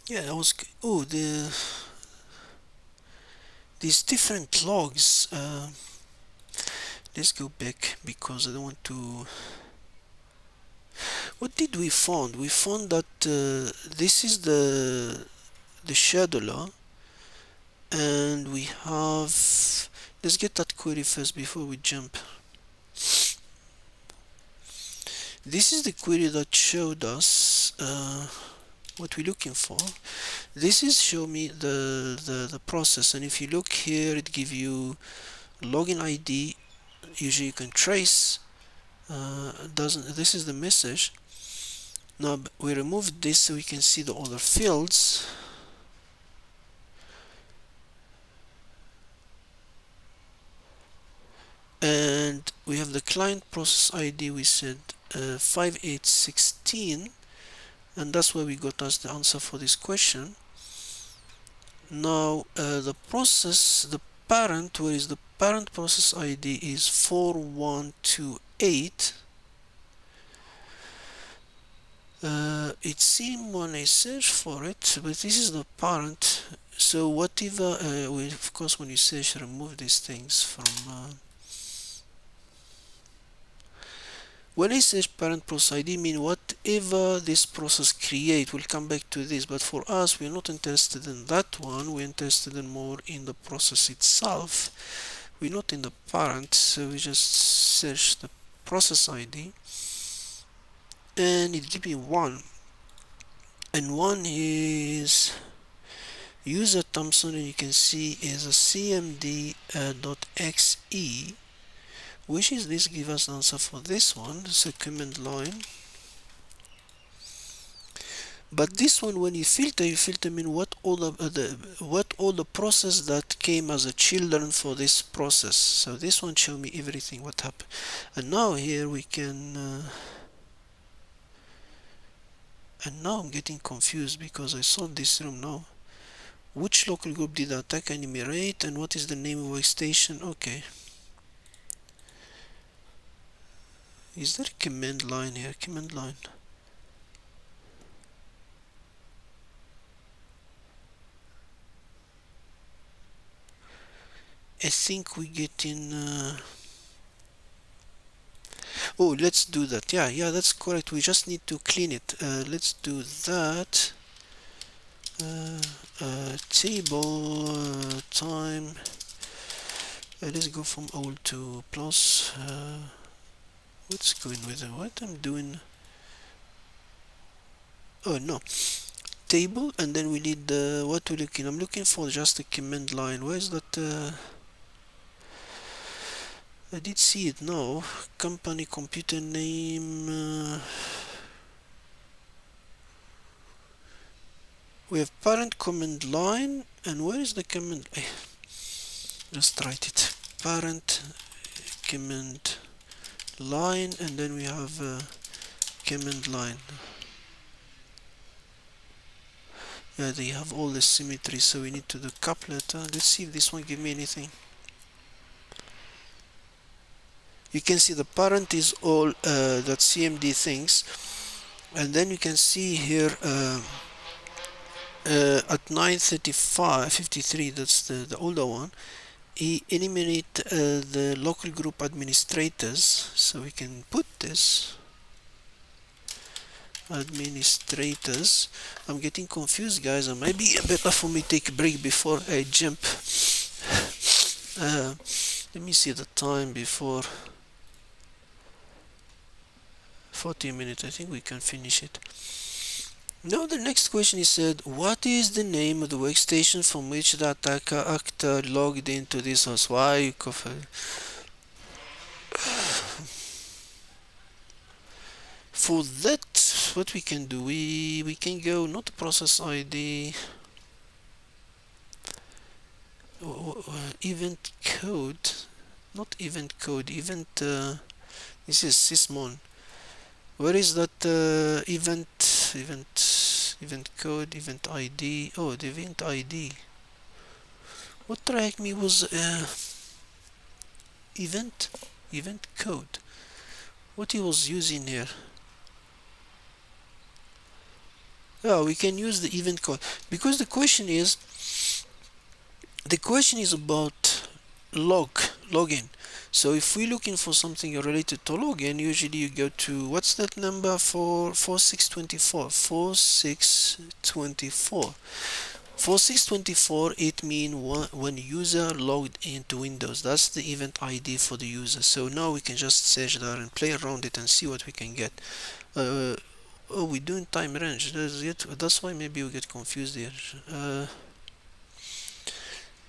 Yeah, I was. Oh, these different logs. Let's go back because I don't want to. What did we found? We found that this is the scheduler, and we have. Let's get that query first before we jump. This is the query that showed us what we're looking for. This is show me the process, and if you look here, it gives you login ID. Usually you can trace. Doesn't this is the message. Now we removed this so we can see the other fields. And we have the client process ID. We said 5816, and that's where we got us the answer for this question. Now the process, the parent, where is the parent process ID is 4128. It seemed when I search for it, but this is the parent. So whatever, of course, when you search, remove these things from. When I search parent process ID, mean whatever this process create will come back to this. But for us, we're not interested in that one. We're interested in more in the process itself. We're not in the parent, so we just search the process ID, and it gives me 1. And 1 is user Thompson, and you can see is a cmd.exe, which is this give us the answer for this one. It's a command line. But this one, when you filter mean what all the process that came as a children for this process. So this one show me everything what happened. And now here we can. And now I'm getting confused because I saw this room now. Which local group did the attack enumerate, and what is the name of workstation? Okay. Is there a command line here? Command line. I think we get in. Oh, let's do that. Yeah, that's correct. We just need to clean it. Let's do that. Table time. Let's go from old to plus. What's going with it? What I'm doing? Oh no. Table, and then we need what we're looking. I'm looking for just a command line. Where's that? I did see it now. Company computer name. We have parent command line, and where is the command? Just write it, parent command line, and then we have command line. Yeah, they have all the symmetry, so we need to do couplet. Let's see if this one give me anything. You can see the parent is all that CMD things, and then you can see here at 9:35:53, that's the older one. He eliminate the local group administrators, so we can put this administrators. I'm getting confused, guys, and maybe better for me take a break before I jump. Let me see the time before 40 minutes. I think we can finish it. Now the next question is said, what is the name of the workstation from which the attacker actor logged into this host? Why? For that, what we can do, we can go not process ID, event code, not event code, event. This is sysmon. Where is that event code, event ID? Oh, the event ID. What TryHackMe was event code. What he was using here? Yeah, we can use the event code because the question is about login. So if we're looking for something related to login, usually you go to, what's that number for 4624? 4624. 4624, it means when user logged into Windows. That's the event ID for the user. So now we can just search there and play around it and see what we can get. Oh, we're doing time range. That's why maybe we get confused here.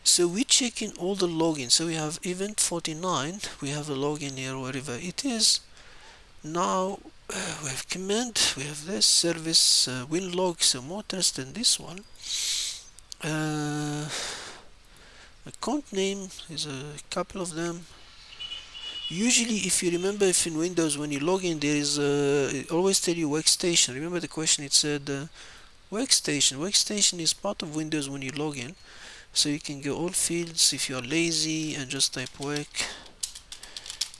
So we're checking all the logins. So we have event 49. We have a login here, wherever it is. Now we have command. We have this service winlog. So more tests than this one. Account name is a couple of them. Usually, if you remember, if in Windows when you log in, there is it always tell you workstation. Remember the question? It said workstation. Workstation is part of Windows when you log in. So you can go all fields if you are lazy and just type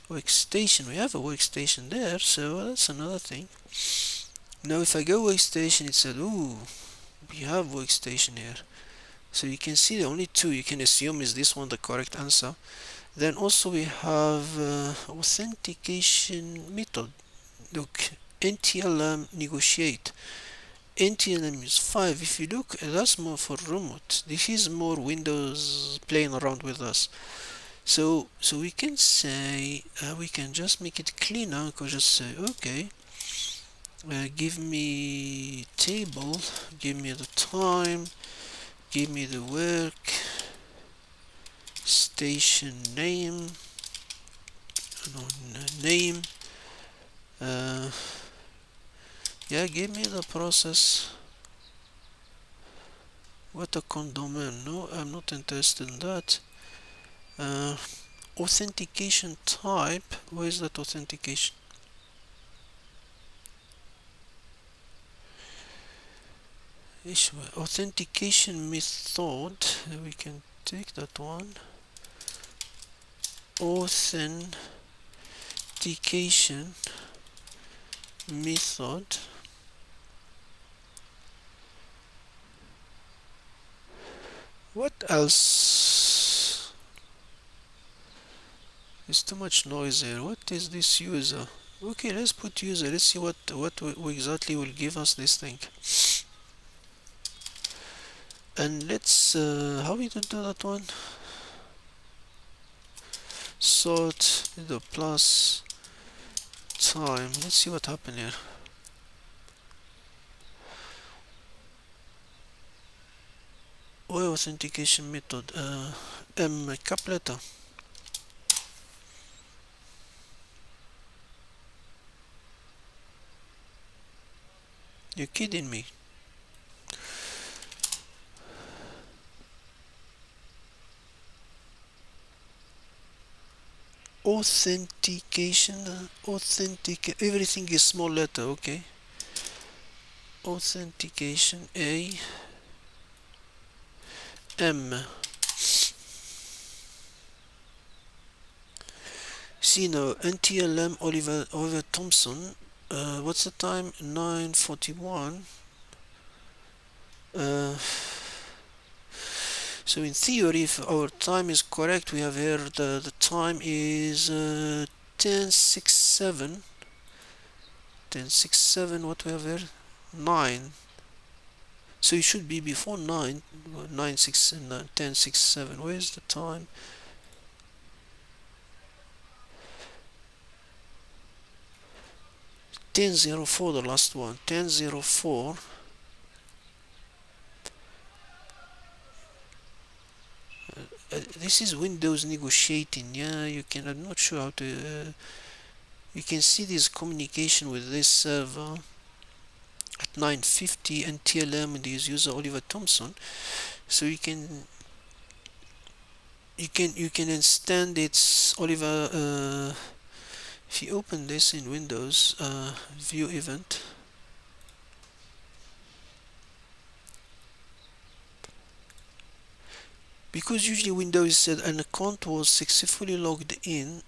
workstation. We have a workstation there, so that's another thing. Now if I go workstation, it said, ooh, we have workstation here. So you can see the only two you can assume is this one the correct answer. Then also we have authentication method. Look, NTLM negotiate. NTLM is 5. If you look, that's more for remote. This is more Windows playing around with us. So we can say, we can just make it cleaner. We can just say, okay, give me table, give me the time, give me the work station name, name. Yeah, give me the process. What a domain. No, I'm not interested in that. Authentication type. Where is that authentication? Authentication method. We can take that one. Authentication method. What else? There's too much noise here. What is this user? Okay, let's put user. Let's see what exactly will give us this thing. And let's how we do that one? Sort the plus time. Let's see what happened here. Authentication method. Couplet. You're kidding me. authentication, everything is small letter. Okay, authentication, M. See now, NTLM Oliver Thompson. What's the time? 9:41. So in theory, if our time is correct, we have here the time is 10:67. 10:67. What we have here? 9. So it should be before 9. 9:6 and 10:67. Where's the time? 10:04. The last one. 10:04. This is Windows negotiating. Yeah, you can. I'm not sure how to. You can see this communication with this server at 9:50 and TLM and this user Oliver Thompson. So you can understand it's Oliver. If you open this in Windows, view event. Because usually Windows said an account was successfully logged in,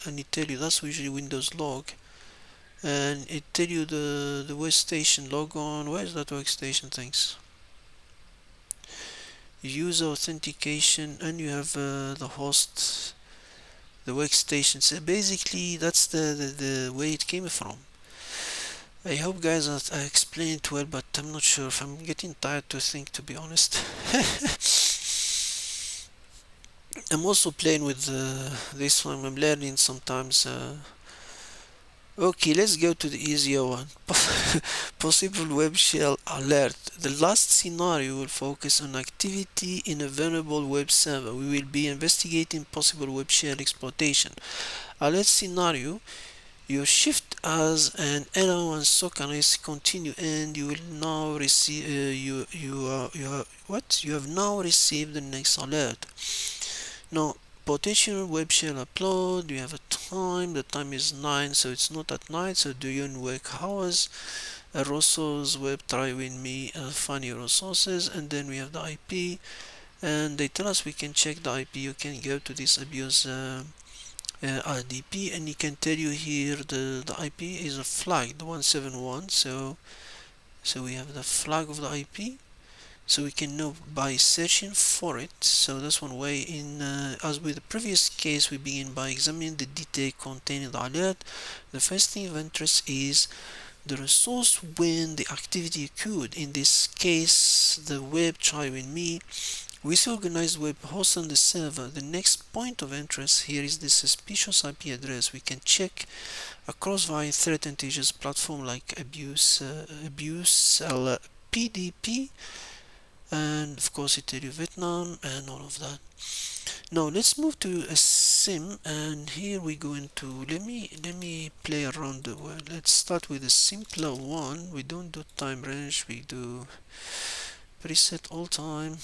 and it tell you that's usually Windows log, and it tell you the workstation log on. Where's that workstation things? User authentication, and you have the host, the workstation. So basically that's the way it came from. I hope guys that I explained it well, but I'm not sure if I'm getting tired to think, to be honest. I'm also playing with this one. I'm learning sometimes. Okay, let's go to the easier one. Possible web shell alert. The last scenario will focus on activity in a vulnerable web server. We will be investigating possible web shell exploitation. Alert scenario. Your shift as an L1 SOC analyst continue, and you will now receive you have now received the next alert. Now, potential web shell upload. You have a time. The time is 9, so it's not at night. So during work hours. Resource web TryHackMe, find your resources, and then we have the IP, and they tell us we can check the IP. You can go to this abuse RDP, and you can tell you here the IP is a flag, the 171. So we have the flag of the IP, so we can know by searching for it. So that's one way. In as with the previous case, we begin by examining the detail contained in the alert. The first thing of interest is the resource when the activity occurred. In this case, the web TryHackMe with organized web host on the server. The next point of interest here is the suspicious IP address. We can check across various threat intelligence platform like abuse, PDP, and of course it tells you Vietnam and all of that. Now let's move to a sim, and here we go into let me play around the world. Let's start with a simpler one. We don't do time range, we do preset all time.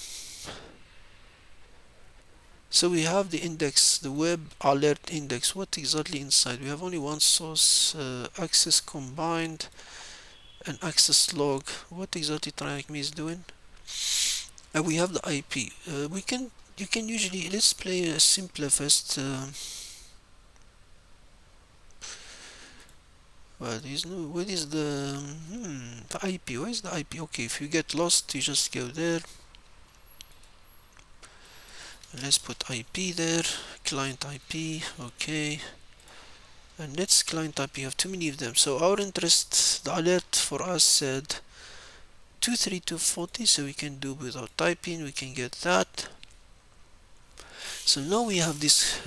So we have the index, the web alert index. What exactly inside? We have only one source, access combined, and access log. What exactly TryHackMe is doing? And we have the IP. You can usually, let's play a simpler first. Well, there's no, what is the IP? Where is the IP? Okay, if you get lost, you just go there. Let's put IP there, client IP, okay. And let's client IP, you have too many of them. So our interest, the alert for us said 23240, so we can do without typing, we can get that. So now we have this,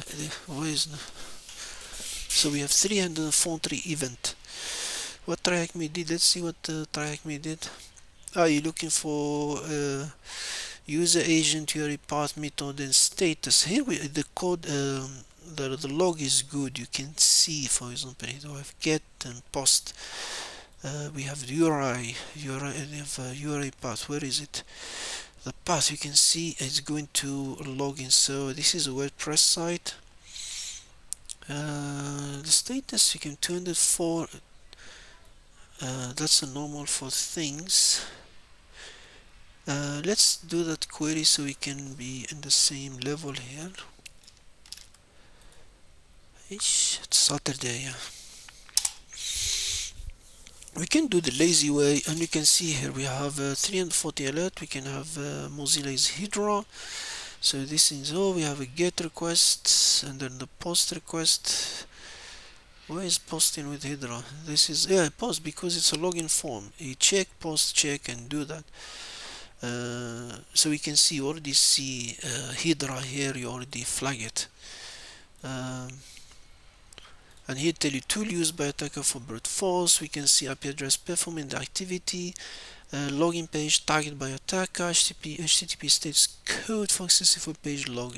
so we have 343 event. What TryHackMe did, let's see what TryHackMe did. You're looking for user agent, URI path, method, and status. Here the code, the log is good. You can see, for example, we have get and post. We have the URI path. Where is it? The path, you can see it's going to login. So this is a WordPress site. The status you can turn it for that's a normal for things. Let's do that query so we can be in the same level here. It's Saturday, yeah. We can do the lazy way, and you can see here we have 340 alert. We can have Mozilla's Hydra. So this is all. We have a get request and then the post request. Where is posting with Hydra? This is, yeah, post, because it's a login form. You check, post, check, and do that. So we can see, already see Hydra here. You already flag it. And here tell you tool used by attacker for brute force. We can see IP address performing the activity, login page targeted by attacker, HTTP status code for successful page log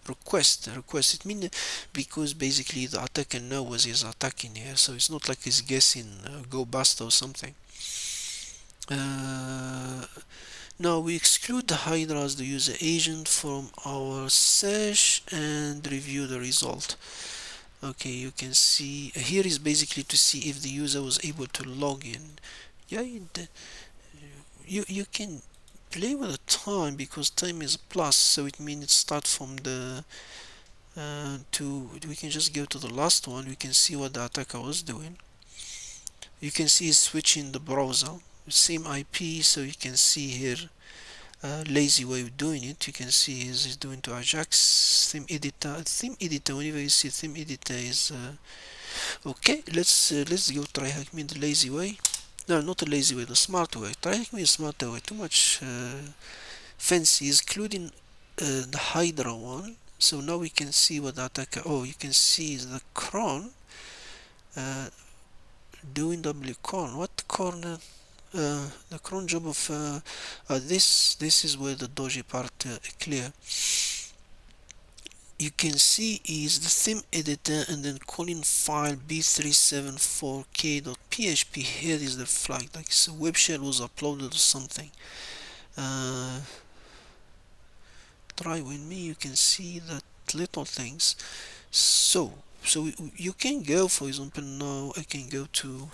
request. It means because basically the attacker knows he's attacking here, so it's not like he's guessing go bust or something. Now we exclude the Hydra as the user agent from our search and review the result. Okay, you can see here is basically to see if the user was able to log in. Yeah, you can play with the time, because time is a plus, so it means it starts from the we can just go to the last one. We can see what the attacker was doing. You can see he's switching the browser, same IP, so you can see here lazy way of doing it. You can see he's doing to Ajax theme editor. Whenever you see theme editor is okay. Let's go TryHackMe the lazy way. No, not the lazy way, the smart way. TryHackMe is smarter way. Too much fancy, including the Hydra one. So now we can see what the attacker. Oh, you can see the cron doing W cron. What cron? The cron job of this is where the dodgy part clear. You can see is the theme editor and then calling file b374k.php. Here is the flag, like a web shell was uploaded or something. Try with me, you can see that little things. So you can go, for example, now I can go to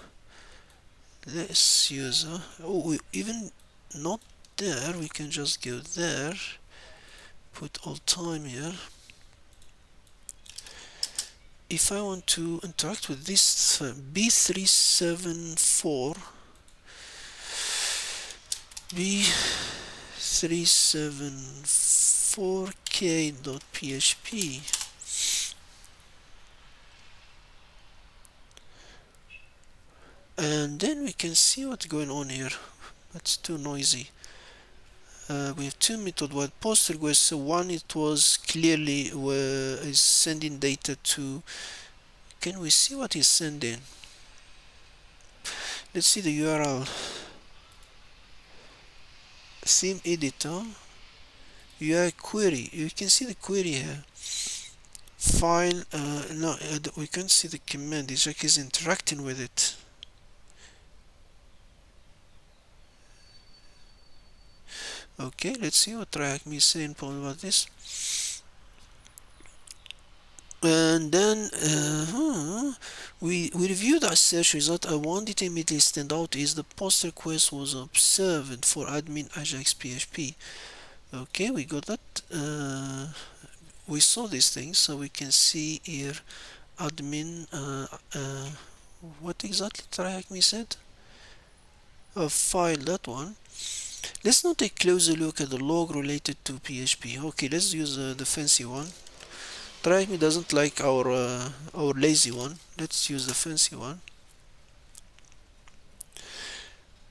this user. Oh, even not there, we can just go there, put all time here. If I want to interact with this b374k.php, and then we can see what's going on here. That's too noisy. We have two methods. While post request, so one, it was clearly is sending data to. Can we see what is sending? Let's see the URL. Theme editor, UI query. You can see the query here. File. No, we can't see the command. It's like he's interacting with it. Okay, let's see what TryHackMe is saying about this. And then we reviewed our search result. One detail immediately stand out is the post request was observed for admin Ajax PHP. Okay, we got that. We saw these things, so we can see here admin. What exactly TryHackMe said? File, that one. Let's now take a closer look at the log related to PHP. Okay, let's use the fancy one. TryHackMe doesn't like our lazy one. Let's use the fancy one.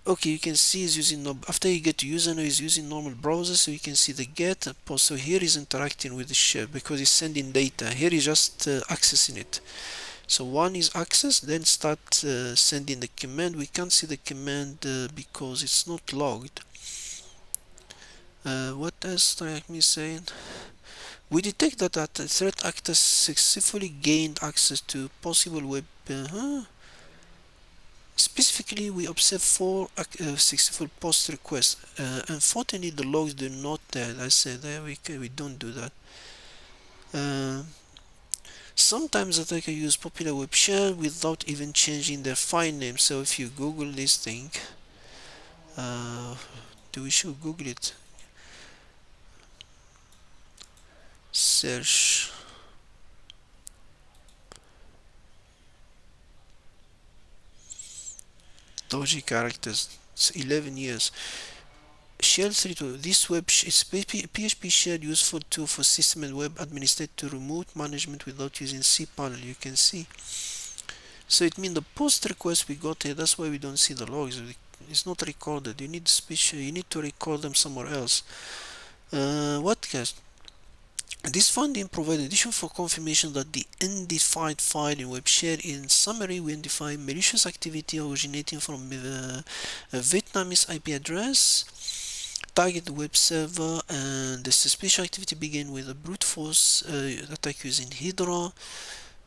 Okay, you can see he's using after you get to username, he's using normal browser, so you can see the get post. So here he's interacting with the shell because he's sending data. Here he's just accessing it. So one is access, then start sending the command. We can't see the command because it's not logged. What else TryHackMe saying? We detect that a threat actor successfully gained access to possible web. Specifically, we observe 4 successful post requests. Unfortunately, the logs do not. I said we don't do that. Sometimes attackers use popular web shell without even changing their file name. So if you Google this thing, do we should Google it? Search dodgy characters. It's 11 years. Shell 3.2. This web is PHP shell useful tool for system and web administrator to remote management without using cPanel. You can see. So it means the post request we got here. That's why we don't see the logs. It's not recorded. You need special. You need to record them somewhere else. What guys? This finding provides addition for confirmation that the undefined file in web share. In summary, we identify malicious activity originating from a Vietnamese IP address, target web server, and the suspicious activity begin with a brute force attack using Hydra.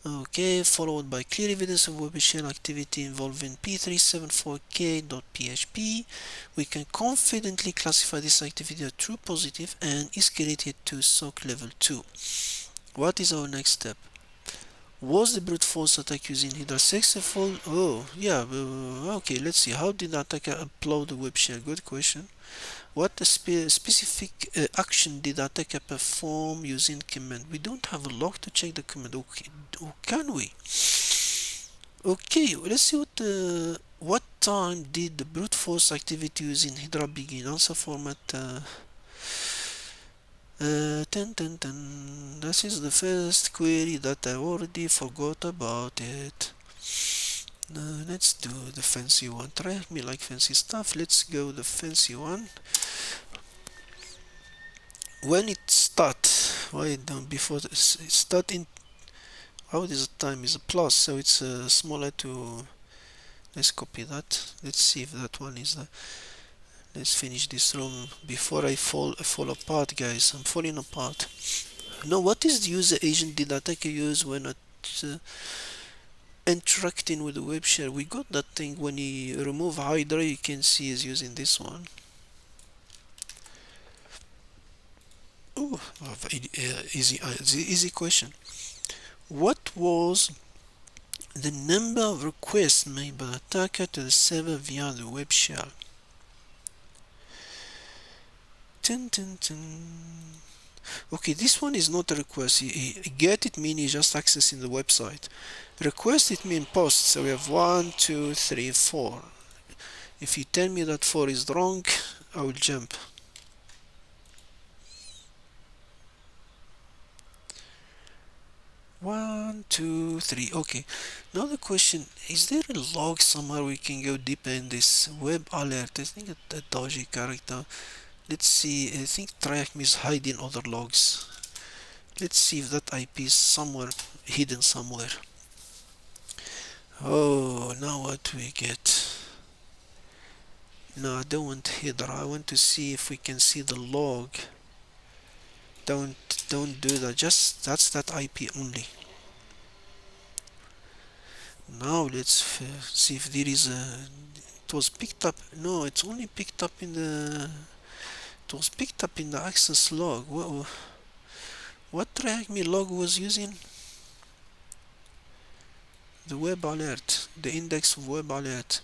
Okay, followed by clear evidence of web shell activity involving p374k.php. We can confidently classify this activity as true positive and escalate it to SOC level 2. What is our next step? Was the brute force attack using Hydra successful? Oh, yeah, okay, let's see. How did the attacker upload the web shell? Good question. What specific action did the attacker perform using command? We don't have a log to check the command. Okay, or can we? Okay, let's see what time did the brute force activity using Hydra begin? Answer format. This is the first query that I already forgot about it. Let's do the fancy one. TryHackMe like fancy stuff. Let's go the fancy one. When it start, why don't before it start in, how is the time is a plus, so it's smaller to, let's copy that. Let's see if that one is the, let's finish this room before I fall apart, guys. I'm falling apart. Now, what is the user agent did attacker use when interacting with the web shell? We got that thing when he remove Hydra. You can see he's using this one. Oh, easy question. What was the number of requests made by the attacker to the server via the web shell? Okay, this one is not a request. Get it means he's just accessing the website. Request it means post. So we have 1, 2, 3, 4. If you tell me that 4 is wrong, I will jump. One, two, three. Okay. Now the question: is there a log somewhere we can go deeper in this web alert? I think a dodgy character. Let's see. I think TryHackMe is hiding other logs. Let's see if that IP is somewhere hidden somewhere. Oh, now what we get? No, I don't want Hydra. I want to see if we can see the log. Don't do that. Just that's that IP only. Now let's see if there is a. It was picked up. No, it's only picked up in the. It was picked up in the access log. What TryHackMe log was using? The web alert. The index of web alert.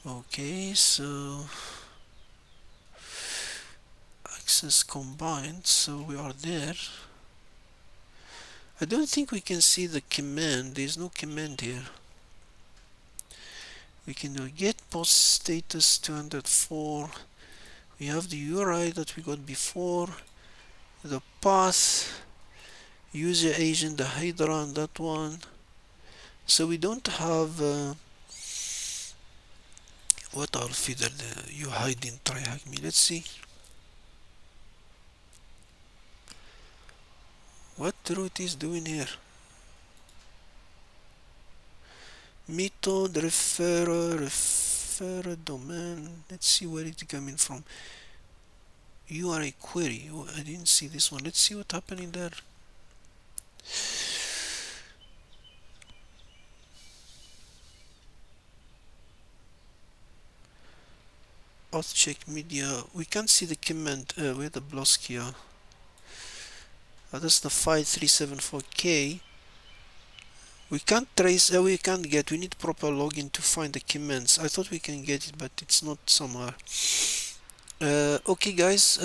Okay, so access combined. So we are there. I don't think we can see the command. There's no command here. We can do get post status 204. We have the URI that we got before, the path, user agent, the Hydra on that one. So we don't have what are feeder you hide in TryHackMe. Let's see what root is doing here. Method referrer domain. Let's see where it's coming from. URI query. Oh, I didn't see this one. Let's see what's happening there. Auth check media. We can't see the command with the block here. That's the 5374K. We can't trace, we can't get, we need proper login to find the commands. I thought we can get it, but it's not somewhere. Okay guys,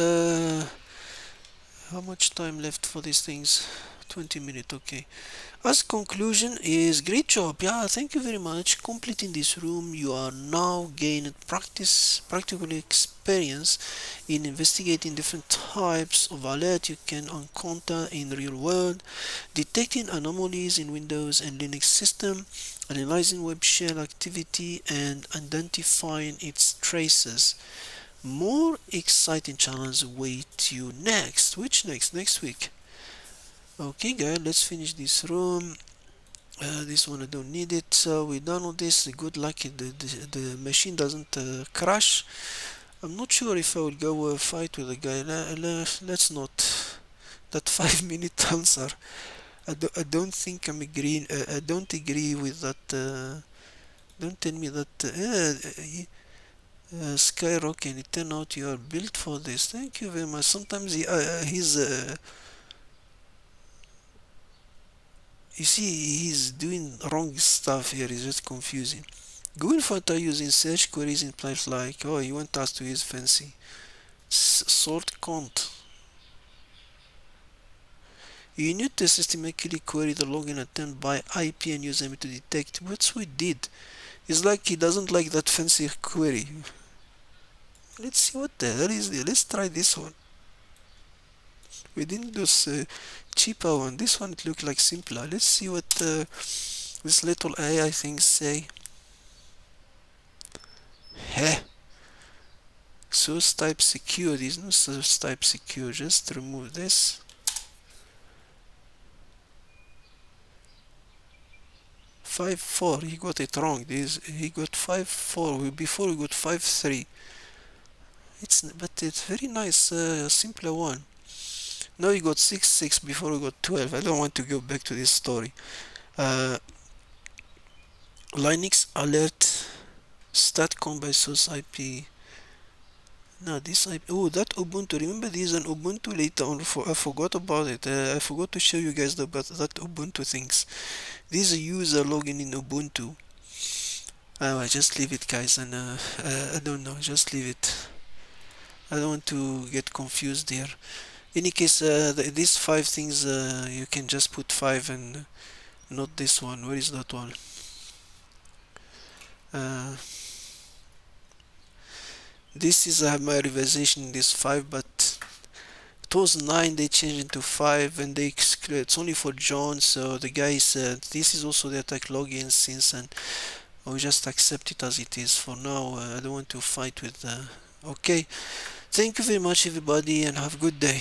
how much time left for these things? 20 minutes, okay. As conclusion is great job. Yeah, thank you very much. Completing this room, you are now gaining practical experience in investigating different types of alert you can encounter in the real world, detecting anomalies in Windows and Linux system, analyzing web shell activity and identifying its traces. More exciting challenges await you next. Which next? Next week. Okay guys, let's finish this room. This one I don't need it, so we're done with this. Good luck, the machine doesn't crash. I'm not sure if I will go fight with the guy. Let's not. That 5 minute answer. I don't think I'm agreeing. I don't agree with that. Don't tell me that Skyrocket. It turned out you are built for this. Thank you very much. Sometimes he's you see, he's doing wrong stuff here. It's just confusing. Going further using search queries in place like, oh, you want us to use fancy sort count. You need to systematically query the login attempt by IP and username to detect what we did. It's like he doesn't like that fancy query. Let's see what the hell is there. Let's try this one. We didn't do cheaper one. This one it looked like simpler. Let's see what this little AI things say. Heh. Source type secure. There's no source type secure. Just remove this. 5.4. He got it wrong. He got 5.4. Before we got 5.3. But it's very nice, simpler one. Now we got 6.6 before we got 12. I don't want to go back to this story. Linux alert statcom by source IP. No, this IP. Oh, that Ubuntu. Remember, there is an Ubuntu later on. I forgot about it. I forgot to show you guys about that Ubuntu things. This is a user login in Ubuntu. I just leave it, guys, and I don't know. Just leave it. I don't want to get confused here. Any case, these five things you can just put five and not this one. Where is that one? This is my revisation in this 5, but it was 9, they changed it to 5, and they it's only for John, so the guy said this is also the attack login since, and I'll just accept it as it is for now. I don't want to fight with okay, thank you very much everybody and have a good day.